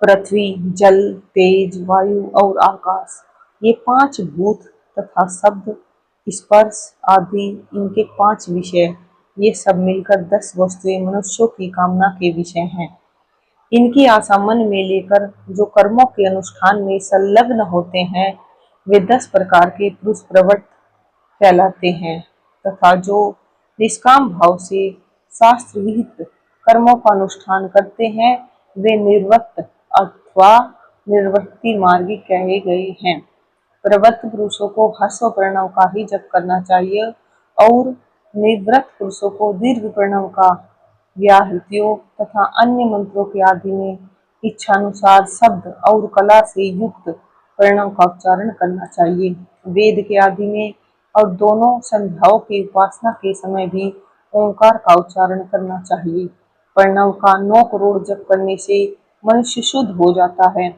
पृथ्वी, जल, तेज, वायु और आकाश, ये 5 भूत तथा शब्द, स्पर्श आदि इनके 5 विषय, ये सब मिलकर 10 वस्तुएं मनुष्यों की कामना के विषय हैं। इनकी आशा मन में लेकर जो कर्मों के अनुष्ठान में संलग्न होते हैं, वे 10 प्रकार के पुरुष प्रवृत्त कहलाते हैं, तथा जो निष्काम भाव से शास्त्र विहित कर्मों का अनुष्ठान करते हैं, वे निर्वृत्त अथवा निर्वृत्ति मार्गी कहे गए हैं। प्रवृत्त पुरुषों को ह्रस्व प्रणव का ही जप करना चाहिए और निवृत्त पुरुषों को दीर्घ प्रणव का व्याहृतियों तथा अन्य मंत्रों के आदि में इच्छानुसार शब्द और कला से युक्त प्रणव का उच्चारण करना चाहिए। वेद के आदि में और दोनों संध्याओं की उपासना के समय भी ओंकार का उच्चारण करना चाहिए। प्रणव का 9 करोड़ जप करने से मनुष्य शुद्ध हो जाता है।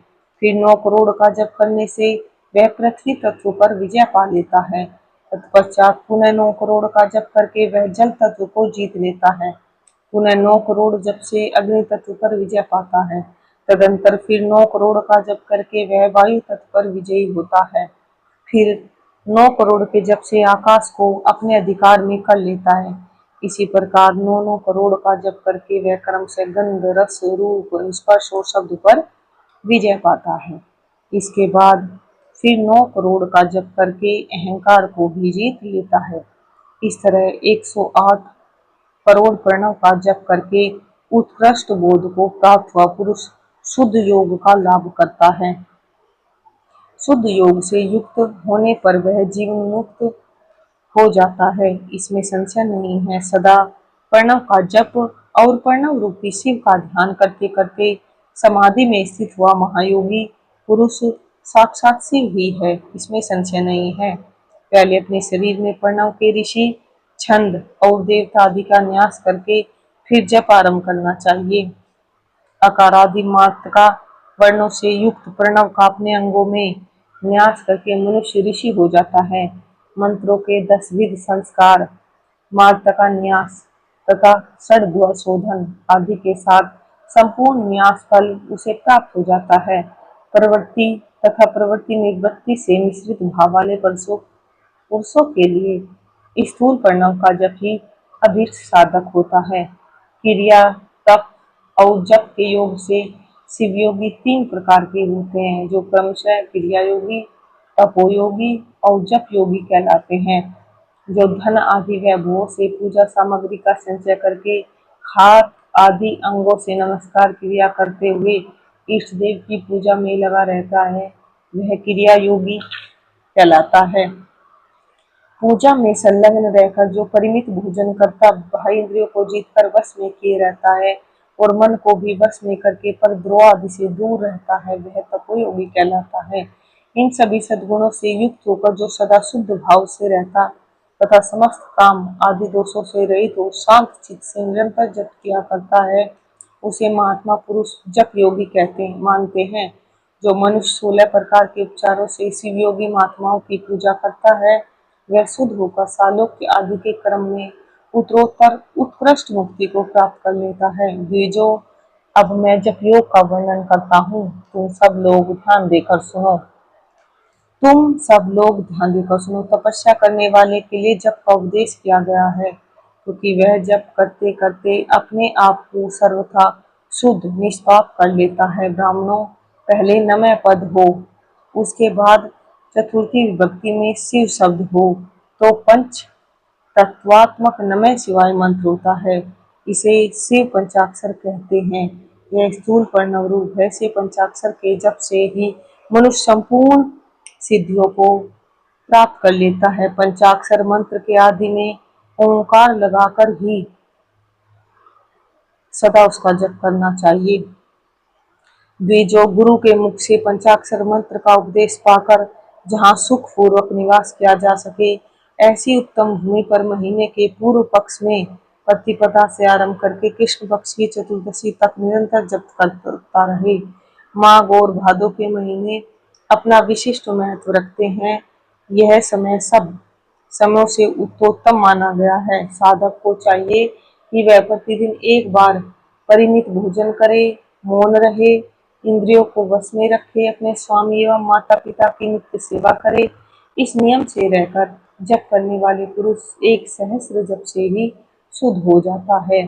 फिर 9 करोड़ का जप करने से वह पृथ्वी तत्व पर विजय पा लेता है। तत्पश्चात पुनः 9 करोड़ का जप करके वह जल तत्व को जीत लेता है। पुनः 9 करोड़ जप से अग्नि तत्व पर विजय पाता है। तदंतर फिर 9 करोड़ का जप करके वह वायु तत्व पर विजयी होता है। फिर 9 करोड़ के जप से आकाश को अपने अधिकार में कर लेता है। इसी प्रकार 9 करोड़ का जप करके वह क्रम से गंध, रस, रूप, स्पर्श और शब्द पर विजय पाता है। इसके बाद फिर 9 करोड़ का जप करके अहंकार को भी जीत लेता है। इस तरह 108 करोड़ प्रणव का जप करके उत्कृष्ट बोध को प्राप्त हुआ पुरुष शुद्ध योग का लाभ करता है। शुद्ध योग से युक्त होने पर वह जीवन मुक्त हो जाता है, इसमें संशय नहीं है। सदा प्रणव का जप और प्रणव रूपी शिव का ध्यान करते करते समाधि में स्थित हुआ महायोगी पुरुष साक्षात शिव ही है, इसमें संशय नहीं है। पहले अपने शरीर में प्रणव के ऋषि, छंद और देवता आदि का न्यास करके फिर जप आरंभ करना चाहिए। अकारादि मात्रा वर्णों से युक्त प्रणव का अपने अंगों में न्यास करके मनुष्य ऋषि हो जाता है। मंत्रों के 10 विध संस्कार, मात्रा का न्यास तथा षड्भुव शोधन आदि के साथ संपूर्ण न्यास फल उसे प्राप्त हो जाता है। प्रवृत्ति तथा प्रवृत्ति निवृत्ति से मिश्रित भाव वाले पुरुषों के लिए स्थूल प्रणव का जप ही अभीष्ट साधक होता है। क्रिया, तप और जप के योग से शिवयोगी 3 प्रकार के होते हैं, जो क्रमशः क्रिया योगी, तपोयोगी और जप योगी कहलाते हैं। जो धन आदि वैभवों से पूजा सामग्री का संचय करके हाथ आदि अंगों से नमस्कार क्रिया करते हुए इष्ट देव की पूजा में लगा रहता है, वह क्रिया योगी कहलाता है। पूजा में संलग्न रहकर जो परिमित भोजन करता बाह्य इंद्रियों को जीतकर वश में किए रहता है, और मन को भी वश में करके परद्रोह आदि से दूर रहता है, वह तपोयोगी कहलाता है। इन सभी सद्गुणों से युक्त होकर जो सदा शुद्ध भाव से रहता तथा समस्त काम आदि दोषों से रहित हो शांत चित्त से निरंतर जप किया करता है, उसे महात्मा पुरुष जप योगी मानते हैं। जो मनुष्य 16 प्रकार के उपचारों से शिव योगी महात्माओं की पूजा करता है, वह शुद्ध होकर सालोक्य आदि के क्रम में उत्तरोत्तर उत्कृष्ट मुक्ति को प्राप्त कर लेता है। ये जो अब मैं जप योग का वर्णन करता हूँ, तुम सब लोग ध्यान देकर सुनो। तपस्या करने वाले के लिए जप का उपदेश किया गया है, क्योंकि वह जप करते करते अपने आप को सर्वथा शुद्ध निष्पाप कर लेता है। ब्राह्मणों, पहले नमः पद हो, उसके बाद चतुर्थी विभक्ति में शिव शब्द हो, तो पंच तत्वात्मक नमः शिवाय मंत्र होता है। इसे शिव पंचाक्षर कहते हैं। यह स्थूल प्रणव रूप है। से पंचाक्षर के जप से ही मनुष्य संपूर्ण सिद्धियों को प्राप्त कर लेता है। पंचाक्षर मंत्र के आदि में ओंकार लगाकर ही सदा उसका जप करना चाहिए। द्विजो, गुरु के मुख से पंचाक्षर मंत्र का उपदेश पाकर जहाँ सुख पूर्वक निवास किया जा सके, ऐसी उत्तम भूमि पर महीने के पूर्व पक्ष में प्रतिपदा से आरंभ करके कृष्ण पक्ष की चतुर्दशी तक निरंतर जप करता रहे। माघ और भादो के महीने अपना विशिष्ट महत्व रखते हैं। यह समय सब समयों से उत्तोत्तम माना गया है। साधक को चाहिए कि वह प्रतिदिन एक बार परिमित भोजन करे, मौन रहे, इंद्रियों को वश में रखे, अपने स्वामी एवं माता पिता की नित्य सेवा करे। इस नियम से रहकर जप करने वाले पुरुष एक सहस्र जप से ही शुद्ध हो जाता है,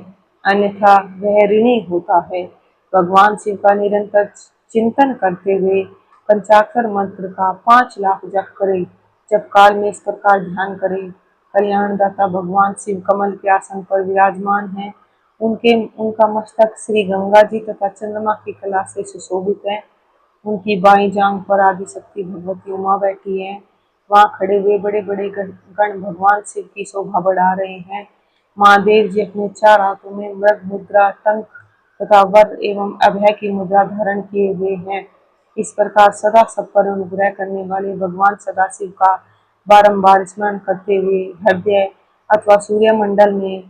अन्यथा वह ऋणी होता है। भगवान शिव का निरंतर चिंतन करते हुए पंचाक्षर मंत्र का 5 लाख जप करे। जब काल में इस प्रकार ध्यान करे, कल्याणदाता भगवान शिव कमल के आसन पर विराजमान है। उनका मस्तक श्री गंगा जी तथा चंद्रमा की कला से सुशोभित है। उनकी बाईं जांघ पर आदिशक्ति भगवती उमा बैठी है। वहां खड़े हुए बड़े बड़े गण भगवान शिव की शोभा बढ़ा रहे हैं। महादेव जी अपने 4 हाथों में मृग मुद्रा, टंक तथा वर एवं अभय की मुद्रा धारण किए हुए हैं। इस प्रकार सदा सब पर अनुग्रह करने वाले भगवान सदाशिव का बारंबार स्मरण करते हुए हृदय अथवा सूर्य मंडल में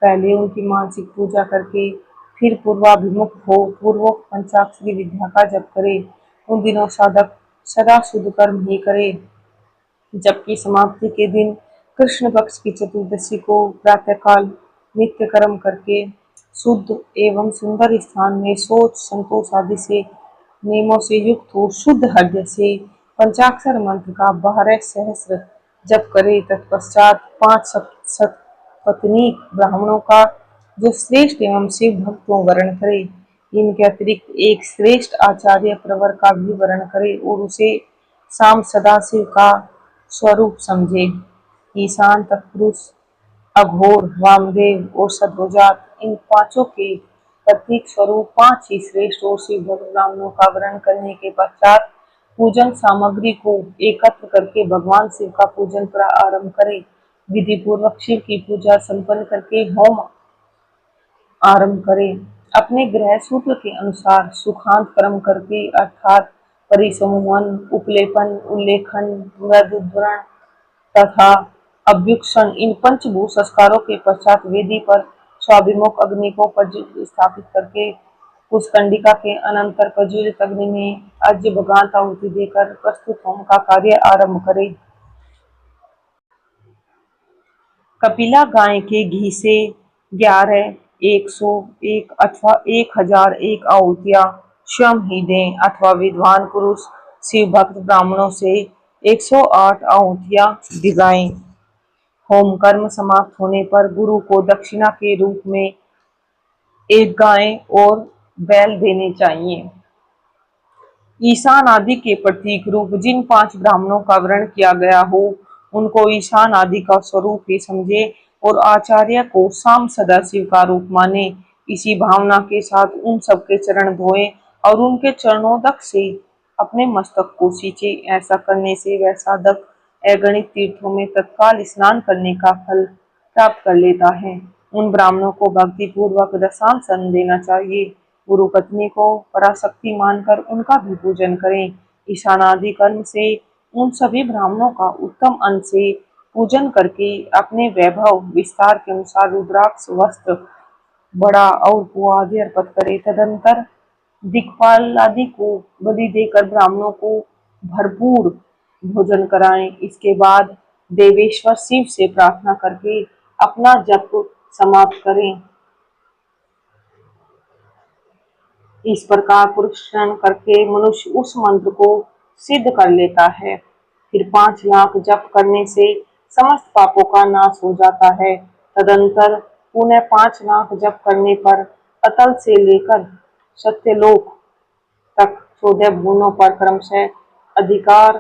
पहले उनकी मानसिक पूजा करके फिर पूर्वाभिमुख हो पूर्वोक्त पंचाक्षरी विद्या का जप करे। उन दिनों साधक सदा शुद्ध कर्म ही करे, जबकि समाप्ति के दिन कृष्ण पक्ष की चतुर्दशी को प्रातःकाल नित्य कर्म करके शुद्ध एवं सुंदर स्थान में सोच संतोष आदि से नियमों से युक्त हो शुद्ध हृदय से पंचाक्षर मंत्र का 12 सहस्र जप करे। तत्पश्चात 5 सपत्नीक ब्राह्मणों का जो श्रेष्ठ एवं शिव भक्तों वर्ण करे। इनके अतिरिक्त एक श्रेष्ठ आचार्य प्रवर का भी वर्ण करे और उसे शाम सदाशिव का स्वरूप समझे। ईशान, तत्पुरुष, अघोर, वामदेव और सद्योजात, इन पांचों के प्रतीक स्वरूप 5 ही श्रेष्ठ और शिव भक्त ब्राह्मणों का वर्ण करने के पश्चात पूजन सामग्री को एकत्र करके भगवान शिव का पूजन आरंभ करे। विधि पूर्वक शिव की पूजा संपन्न करके होम आरंभ करें। अपने ग्रह सूत्र के अनुसार सुखांत कर्म करके अर्थात परिसमूहन, उपलेपन, उल्लेखन, मृदुद्वरण तथा अभ्युक्षण, इन पंचभूत संस्कारों के पश्चात वेदी पर स्वाभिमुख अग्नि को स्थापित करके उस कंडिका के अनंतर प्रज्वलित अग्नि में अर्घ्य भगांत आहुति देकर प्रस्तुत होम का कार्य आरंभ करे। कपिला गाय के घी से 11, 101 अथवा 1001 आहुतियां स्वयं ही दें अथवा विद्वान पुरुष शिव भक्त ब्राह्मणों से 108 आहुतियां दिलाएं। होम कर्म समाप्त होने पर गुरु को दक्षिणा के रूप में एक गाय और बैल देने चाहिए। ईशान आदि के प्रतीक रूप जिन 5 ब्राह्मणों का वर्ण किया गया हो, उनको ईशान आदि का स्वरूप ही समझे और आचार्य को शाम सदाशिव का रूप माने। इसी भावना के साथ उन सबके चरण धोए और उनके चरणोदक से अपने मस्तक को सींचे। ऐसा करने से वह साधक अगणित तीर्थों में तत्काल स्नान करने का फल प्राप्त कर लेता है। उन ब्राह्मणों को भक्ति पूर्वक दशांश अन्न देना चाहिए। गुरु पत्नी को पराशक्ति मानकर उनका भी पूजन करें। ईशानादि कर्म से उन सभी ब्राह्मणों का उत्तम अन्न से पूजन करके अपने वैभव विस्तार के अनुसार रुद्राक्ष वस्त्र बड़ा और कुआ आदि अर्पित करे। तदंतर दिक्पाल आदि को बलि देकर ब्राह्मणों को भरपूर भोजन कराएं। इसके बाद देवेश्वर शिव से प्रार्थना करके अपना जप समाप्त करें। इस प्रकार पुरुषार्थ करके मनुष्य उस मंत्र को सिद्ध कर लेता है। फिर 5 लाख जप करने से समस्त पापों का नाश हो जाता है। तदंतर पुनः 5 लाख जप करने पर अतल से लेकर सत्यलोक तक 14 भुवनों पर क्रमशः अधिकार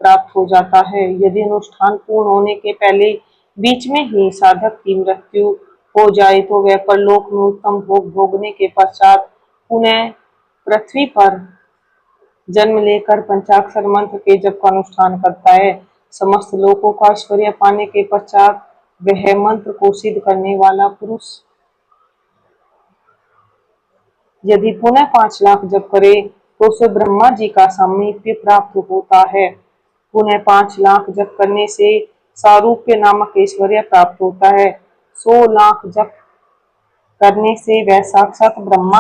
प्राप्त हो जाता है। यदि अनुष्ठान पूर्ण होने के पहले बीच में ही साधक की मृत्यु हो जाए तो वह परलोक में उत्तम भोग भोगने के पश्चात पुनः पृथ्वी पर जन्म लेकर पंचाक्षर मंत्र के जप का अनुष्ठान करता है। समस्त लोकों का ऐश्वर्य पाने के पश्चात वह मंत्र को सिद्ध करने वाला पुरुष यदि पुनः 5 लाख जप करे तो उसे ब्रह्मा जी का सामीप्य प्राप्त होता है। पुनः 5 लाख जप करने से सारूप्य नामक ऐश्वर्य प्राप्त होता है। 100 लाख जप करने से वह साक्षात ब्रह्मा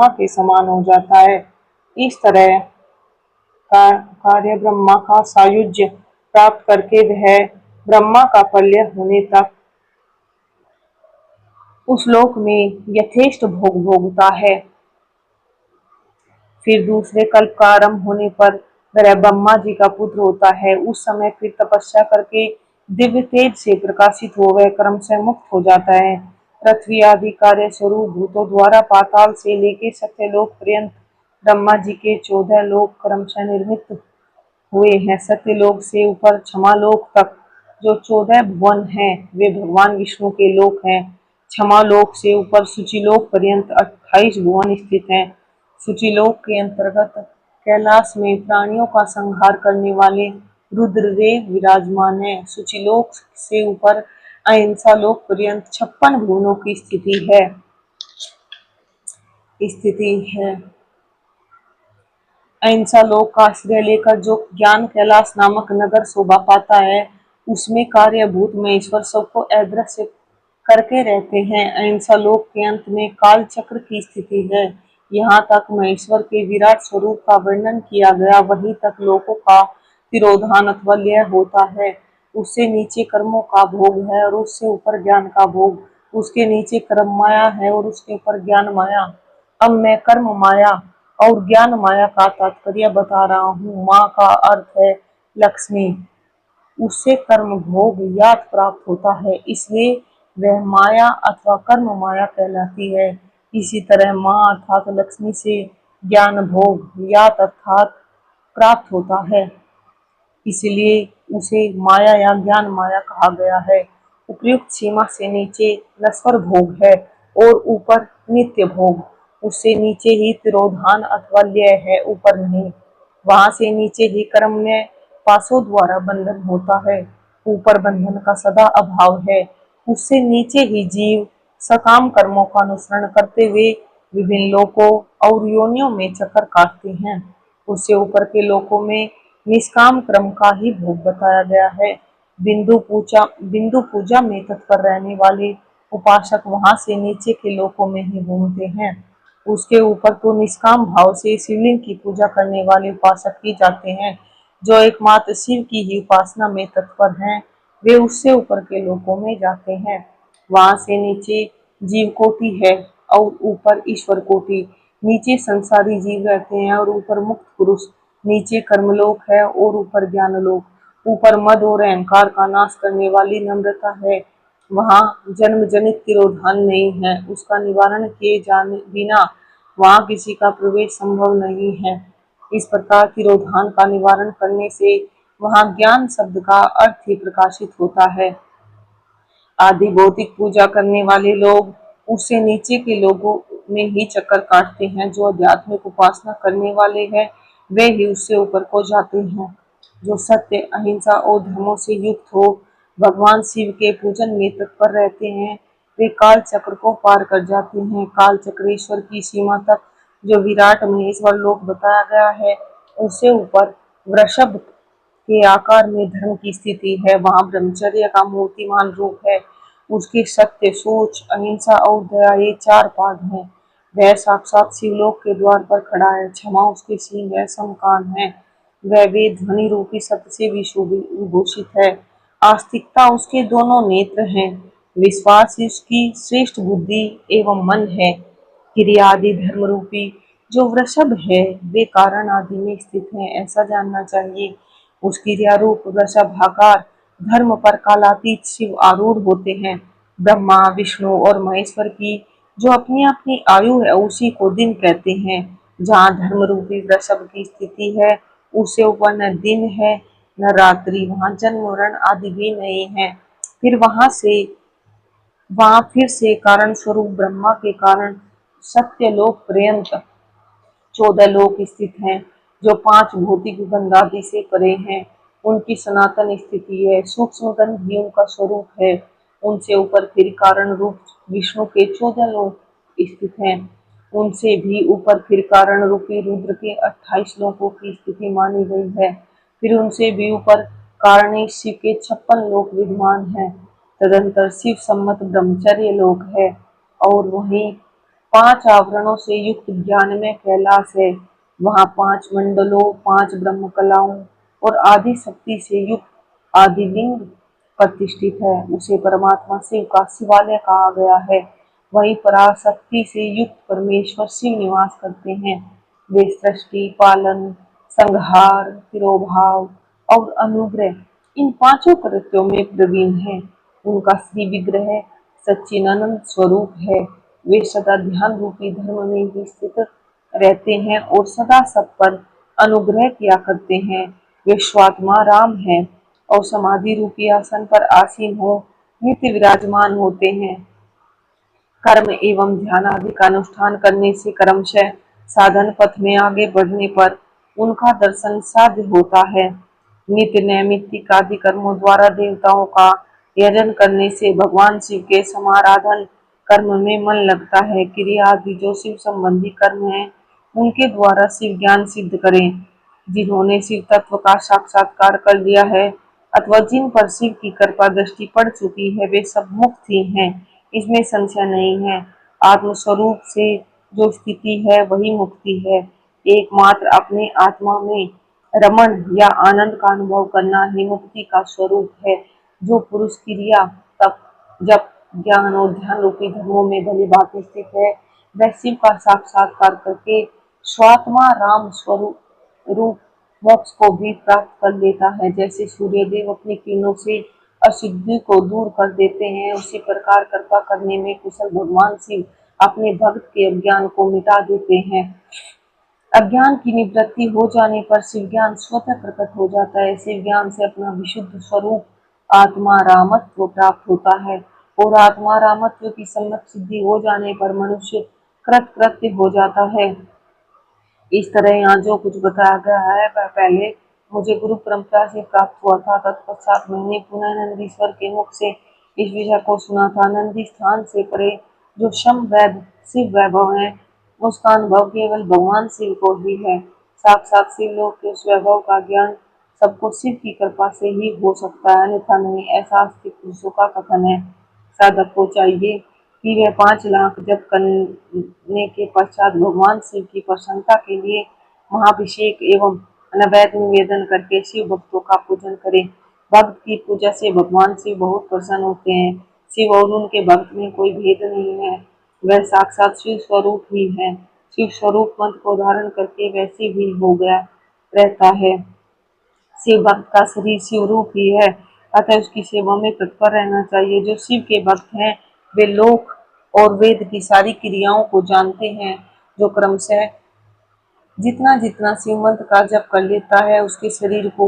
के समान हो जाता है। इस तरह का कार्य ब्रह्मा का सायुज्य प्राप्त करके वह ब्रह्मा का प्रलय होने तक उस लोक में यथेष्ट भोग भोगता है। फिर दूसरे कल्प का आरंभ होने पर वह ब्रह्मा जी का पुत्र होता है। उस समय फिर तपस्या करके दिव्य तेज से प्रकाशित हो वह क्रमशः मुक्त हो जाता है। पृथ्वी आदि कार्य स्वरूप भूतों द्वारा पाताल से लेके सत्यलोक पर्यंत ब्रह्मा जी के 14 लोक क्रमशः निर्मित हुए हैं। सत्यलोक से ऊपर क्षमालोक तक जो 14 भुवन हैं वे भगवान विष्णु के लोक हैं। क्षमालोक से ऊपर सूचिलोक पर्यंत 28 भुवन स्थित हैं। सूचिलोक के अंतर्गत कैलाश में प्राणियों का संहार करने वाले रुद्रदेव विराजमान हैं। सूचिलोक से ऊपर अहिंसा लोक पर्यंत 56 भुवनों की स्थिति है। अहिंसा लोक का आश्रय लेकर जो ज्ञान कैलाश नामक नगर शोभा पाता है उसमें कार्यभूत महेश्वर सबको अदृश्य करके रहते हैं। अहिंसा लोक के अंत में काल चक्र की स्थिति है। यहाँ तक महेश्वर के विराट स्वरूप का वर्णन किया गया, वहीं तक लोकों का तिरोधान अथवा लय होता है। उससे नीचे कर्मों का भोग है और उससे ऊपर ज्ञान का भोग। उसके नीचे कर्म माया है और उसके ऊपर ज्ञान माया। अब मैं कर्म माया और ज्ञान माया का तात्पर्य बता रहा हूँ। माँ का अर्थ है लक्ष्मी। उससे कर्म भोग याद प्राप्त होता है, इसलिए वह माया अथवा कर्म माया कहलाती है। इसी तरह माँ अर्थात लक्ष्मी से ज्ञान भोग याद अर्थात प्राप्त होता है, इसलिए उसे माया या ज्ञान माया कहा गया है। उपयुक्त सीमा से नीचे नश्वर भोग है और ऊपर नित्य भोग। उससे नीचे ही तिरोधान अथवा लय है, ऊपर नहीं। वहां से नीचे ही कर्म में पासों द्वारा बंधन होता है, ऊपर बंधन का सदा अभाव है। उससे नीचे ही जीव सकाम कर्मों का अनुसरण करते हुए विभिन्न लोकों और योनियों में चक्कर काटते हैं। उससे ऊपर के लोकों में निष्काम कर्म का ही भोग बताया गया है। बिंदु पूजा में तत्पर रहने वाले उपासक वहां से नीचे के लोकों में ही घूमते हैं। उसके ऊपर तो निष्काम भाव से शिवलिंग की पूजा करने वाले उपासक ही जाते हैं। जो एकमात्र शिव की ही उपासना में तत्पर हैं, वे उससे ऊपर के लोकों में जाते हैं। वहां से नीचे जीव कोटि है और ऊपर ईश्वर कोटि। नीचे संसारी जीव रहते हैं और ऊपर मुक्त पुरुष। नीचे कर्मलोक है और ऊपर ज्ञानलोक। ऊपर मद और अहंकार का नाश करने वाली नम्रता है। वहाँ जन्म जनित तिरोधान नहीं है। उसका निवारण किए जाने बिना वहाँ किसी का प्रवेश संभव नहीं है। इस प्रकार तिरोधान का निवारण करने से वहाँ ज्ञान शब्द का अर्थ ही प्रकाशित होता है। आदि भौतिक पूजा करने वाले लोग उससे नीचे के लोगों में ही चक्कर काटते हैं। जो आध्यात्मिक उपासना करने वाले हैं वे ही उससे ऊपर को जाते हैं। जो सत्य, अहिंसा और धर्मों से युक्त हो, भगवान शिव के पूजन में तत्पर रहते हैं। वे काल चक्र को पार कर जाते हैं। काल चक्रेश्वर की सीमा तक जो विराट महेश्वर लोक बताया गया है, उससे ऊपर वृषभ के आकार में धर्म की स्थिति है। वहां ब्रह्मचर्य का मूर्तिमान रूप है। उसके सत्य, सोच, अहिंसा और दया ये चार पाद हैं। वह साक्षात शिवलोक के द्वार पर खड़ा है। क्षमा उसके सींग है, समकान है। वह वेद ध्वनि रूपी सत्य से विभूषित है। आस्तिकता उसके दोनों नेत्र हैं। विश्वास उसकी श्रेष्ठ बुद्धि एवं मन है। क्रिया आदि धर्म रूपी जो वृषभ है, वे कारण आदि में स्थित हैं, ऐसा जानना चाहिए। उसकी क्रियारूप वृषभाकार धर्म पर कालातीत शिव आरूढ़ होते हैं। ब्रह्मा, विष्णु और महेश्वर की जो अपनी अपनी आयु है, उसी को दिन कहते हैं। जहाँ धर्म रूपी वृषभ की स्थिति है, उससे ऊपर न दिन है न रात्रि, वहाँ जन्म मरण आदि भी नहीं है। फिर वहां फिर से कारण स्वरूप ब्रह्मा के कारण सत्यलोक पर्यंत 14 लोक स्थित हैं, जो 5 भौतिक गंधादि से परे हैं। उनकी सनातन स्थिति है। सूक्ष्म गंध भी उनका स्वरूप है। उनसे ऊपर फिर कारण रूप विष्णु के 14 लोक स्थित हैं। उनसे भी ऊपर फिर कारण रूपी रुद्र के 28 लोकों की स्थिति मानी गई है। फिर उनसे भी ऊपर कारण शिव के 56 लोक विद्यमान हैं। तदंतर शिव सम्मत ब्रह्मचर्य लोक है। और वहीं 5 आवरणों से युक्त ज्ञान में कैलाश है। वहाँ 5 मंडलों, 5 ब्रह्म कलाओं और आदि शक्ति से युक्त आदिलिंग प्रतिष्ठित है। उसे परमात्मा शिव का शिवालय कहा गया है। वहीं पराशक्ति से युक्त परमेश्वर शिव निवास करते हैं। वे सृष्टि, पालन, संहार, तिरोभाव और अनुग्रह इन 5 कृत्यों में प्रवीण है। उनका श्री विग्रह सच्चिदानंद स्वरूप है। वे सदा ध्यान रूपी धर्म में ही स्थित रहते हैं और सदा सब पर अनुग्रह किया करते हैं। वे स्वात्मा राम हैं और समाधि रूपी आसन पर आसीन हो नित्य विराजमान होते हैं। कर्म एवं ध्यान आदि का अनुष्ठान करने से क्रमशः साधन पथ में आगे बढ़ने पर उनका दर्शन साध्य होता है। नित्य नैमित्तिक आदि कर्मों द्वारा देवताओं का यजन करने से भगवान शिव के समाराधन कर्म में मन लगता है। क्रिया आदि जो शिव संबंधी कर्म है, उनके द्वारा शिव ज्ञान सिद्ध करें। जिन्होंने शिव तत्व का साक्षात्कार कर लिया है अथवा जिन पर शिव की कृपा दृष्टि पड़ चुकी है, वे सब मुक्त ही हैं, इसमें संशय नहीं है। आत्मस्वरूप से जो स्थिति है वही मुक्ति है। एकमात्र अपने आत्मा में रमण या आनंद का अनुभव करना ही मुक्ति का स्वरूप है। जो पुरुष क्रिया, तप, जप, ज्ञान और ध्यान रूपी धर्मों में भली भांति स्थित है, वह शिव का साक्षात्कार करके स्वात्मा राम स्वरूप रूप मोक्ष को भी प्राप्त कर लेता है। जैसे सूर्यदेव अपनी किरणों से अशुद्धि को दूर कर देते हैं, उसी प्रकार कृपा करने में कुशल भगवान शिव अपने भक्त के अज्ञान को मिटा देते हैं। अज्ञान की निवृत्ति हो जाने पर शिव ज्ञान स्वतः प्रकट हो जाता है। शिव ज्ञान से अपना विशुद्ध स्वरूप आत्मा रामत्व प्राप्त होता है और आत्मा रामत्व की सम्यक सिद्धि हो जाने पर मनुष्य कृतकृत्य हो जाता है। इस तरह यहाँ जो कुछ बताया गया है वह पहले मुझे गुरु परंपरा से प्राप्त हुआ था। तत्पश्चात मैंने पुनः नंदीश्वर के मुख से इस विषय को सुना था। नंदी स्थान से परे जो शम वैद शिव वैभव है, उसका अनुभव केवल भगवान शिव को ही है। साक्षात शिव लोक के उस वैभव का ज्ञान सबको शिव की कृपा से ही हो सकता है, अन्यथा नहीं, ऐसा आस्तिक पुरुषों का कथन है। साधक को चाहिए कि वह 5 लाख जप करने के पश्चात भगवान शिव की प्रसन्नता के लिए महाभिषेक एवं नैवेद्य निवेदन करके शिव भक्तों का पूजन करे। भक्त की पूजा से भगवान शिव बहुत प्रसन्न होते हैं। शिव और उनके भक्त में कोई भेद नहीं है, वह साक्षात शिव स्वरूप ही है। शिव स्वरूप मंत्र को धारण करके वैसे भी हो गया रहता है। शिव भक्त का शरीर शिव रूप ही है, अतः उसकी सेवा में तत्पर रहना चाहिए। जो शिव के भक्त हैं वे लोक और वेद की सारी क्रियाओं को जानते हैं। जो क्रमशः जितना जितना शिव मंत्र का जप कर लेता है, उसके शरीर को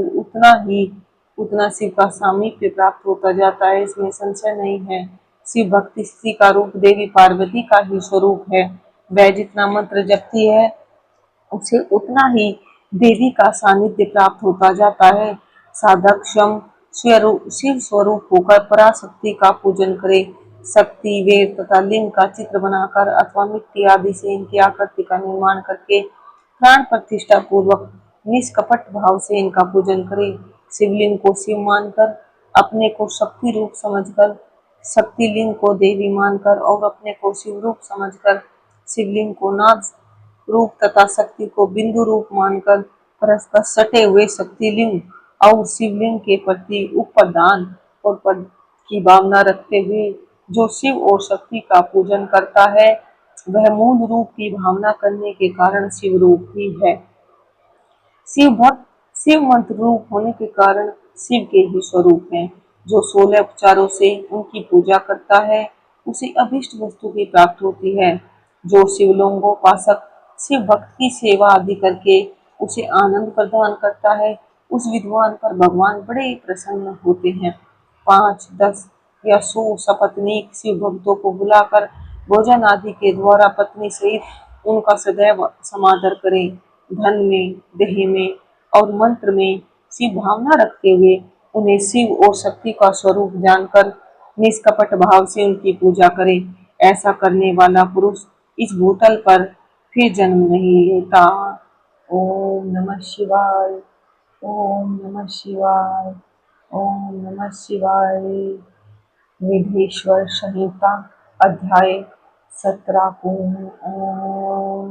उतना शिव का सामीप्य प्राप्त होता जाता है, इसमें संशय नहीं है। शिव भक्ति स्त्री का रूप देवी पार्वती का ही स्वरूप है। वह जितना मंत्र जपती है, उसे उतना ही देवी का सानिध्य प्राप्त होता जाता है। साधक शिव स्वरूप होकर पराशक्ति का पूजन करे। शक्ति, वेद तथा लिंग का चित्र बनाकर अथवा मिट्टी आदि से इनकी आकृति का निर्माण करके प्राण प्रतिष्ठा पूर्वक निष्कपट भाव से इनका पूजन करे। शिवलिंग को शिव मानकर, अपने को शक्ति रूप समझकर, शक्ति लिंग को देवी मानकर और अपने को शिव रूप समझकर शिवलिंग को नाद रूप तथा शक्ति को बिंदु रूप मानकर परस्पर सटे हुए शक्तिलिंग और शिवलिंग के प्रति उपादान और पद की भावना रखते हुए जो शिव और शक्ति का पूजन करता है वह मूल रूप की भावना करने के कारण शिव रूप ही है। शिव भक्त शिव मंत्र रूप होने के कारण शिव के ही स्वरूप हैं। जो 16 उपचारों से उनकी पूजा करता है उसे अभिष्ट वस्तु की प्राप्ति होती है। जो शिवलिंगोपासक शिव भक्त की सेवा आदि करके उसे आनंद प्रदान करता है उस विद्वान पर भगवान बड़े प्रसन्न होते हैं। 5, 10 या 100 सपत्नीक शिव भक्तों को बुलाकर भोजन आदि के द्वारा पत्नी सहित उनका सदैव समादर करें। धन में, देह में और मंत्र में शिव भावना रखते हुए उन्हें शिव और शक्ति का स्वरूप जानकर निष्कपट भाव से उनकी पूजा करें। ऐसा करने वाला पुरुष इस भूतल पर फिर जन्म नहीं लेता। ओम नमः शिवाय। ओम नमः शिवाय। ओम नमः शिवाय। विधेश्वर संहिता अध्याय 17 ओम।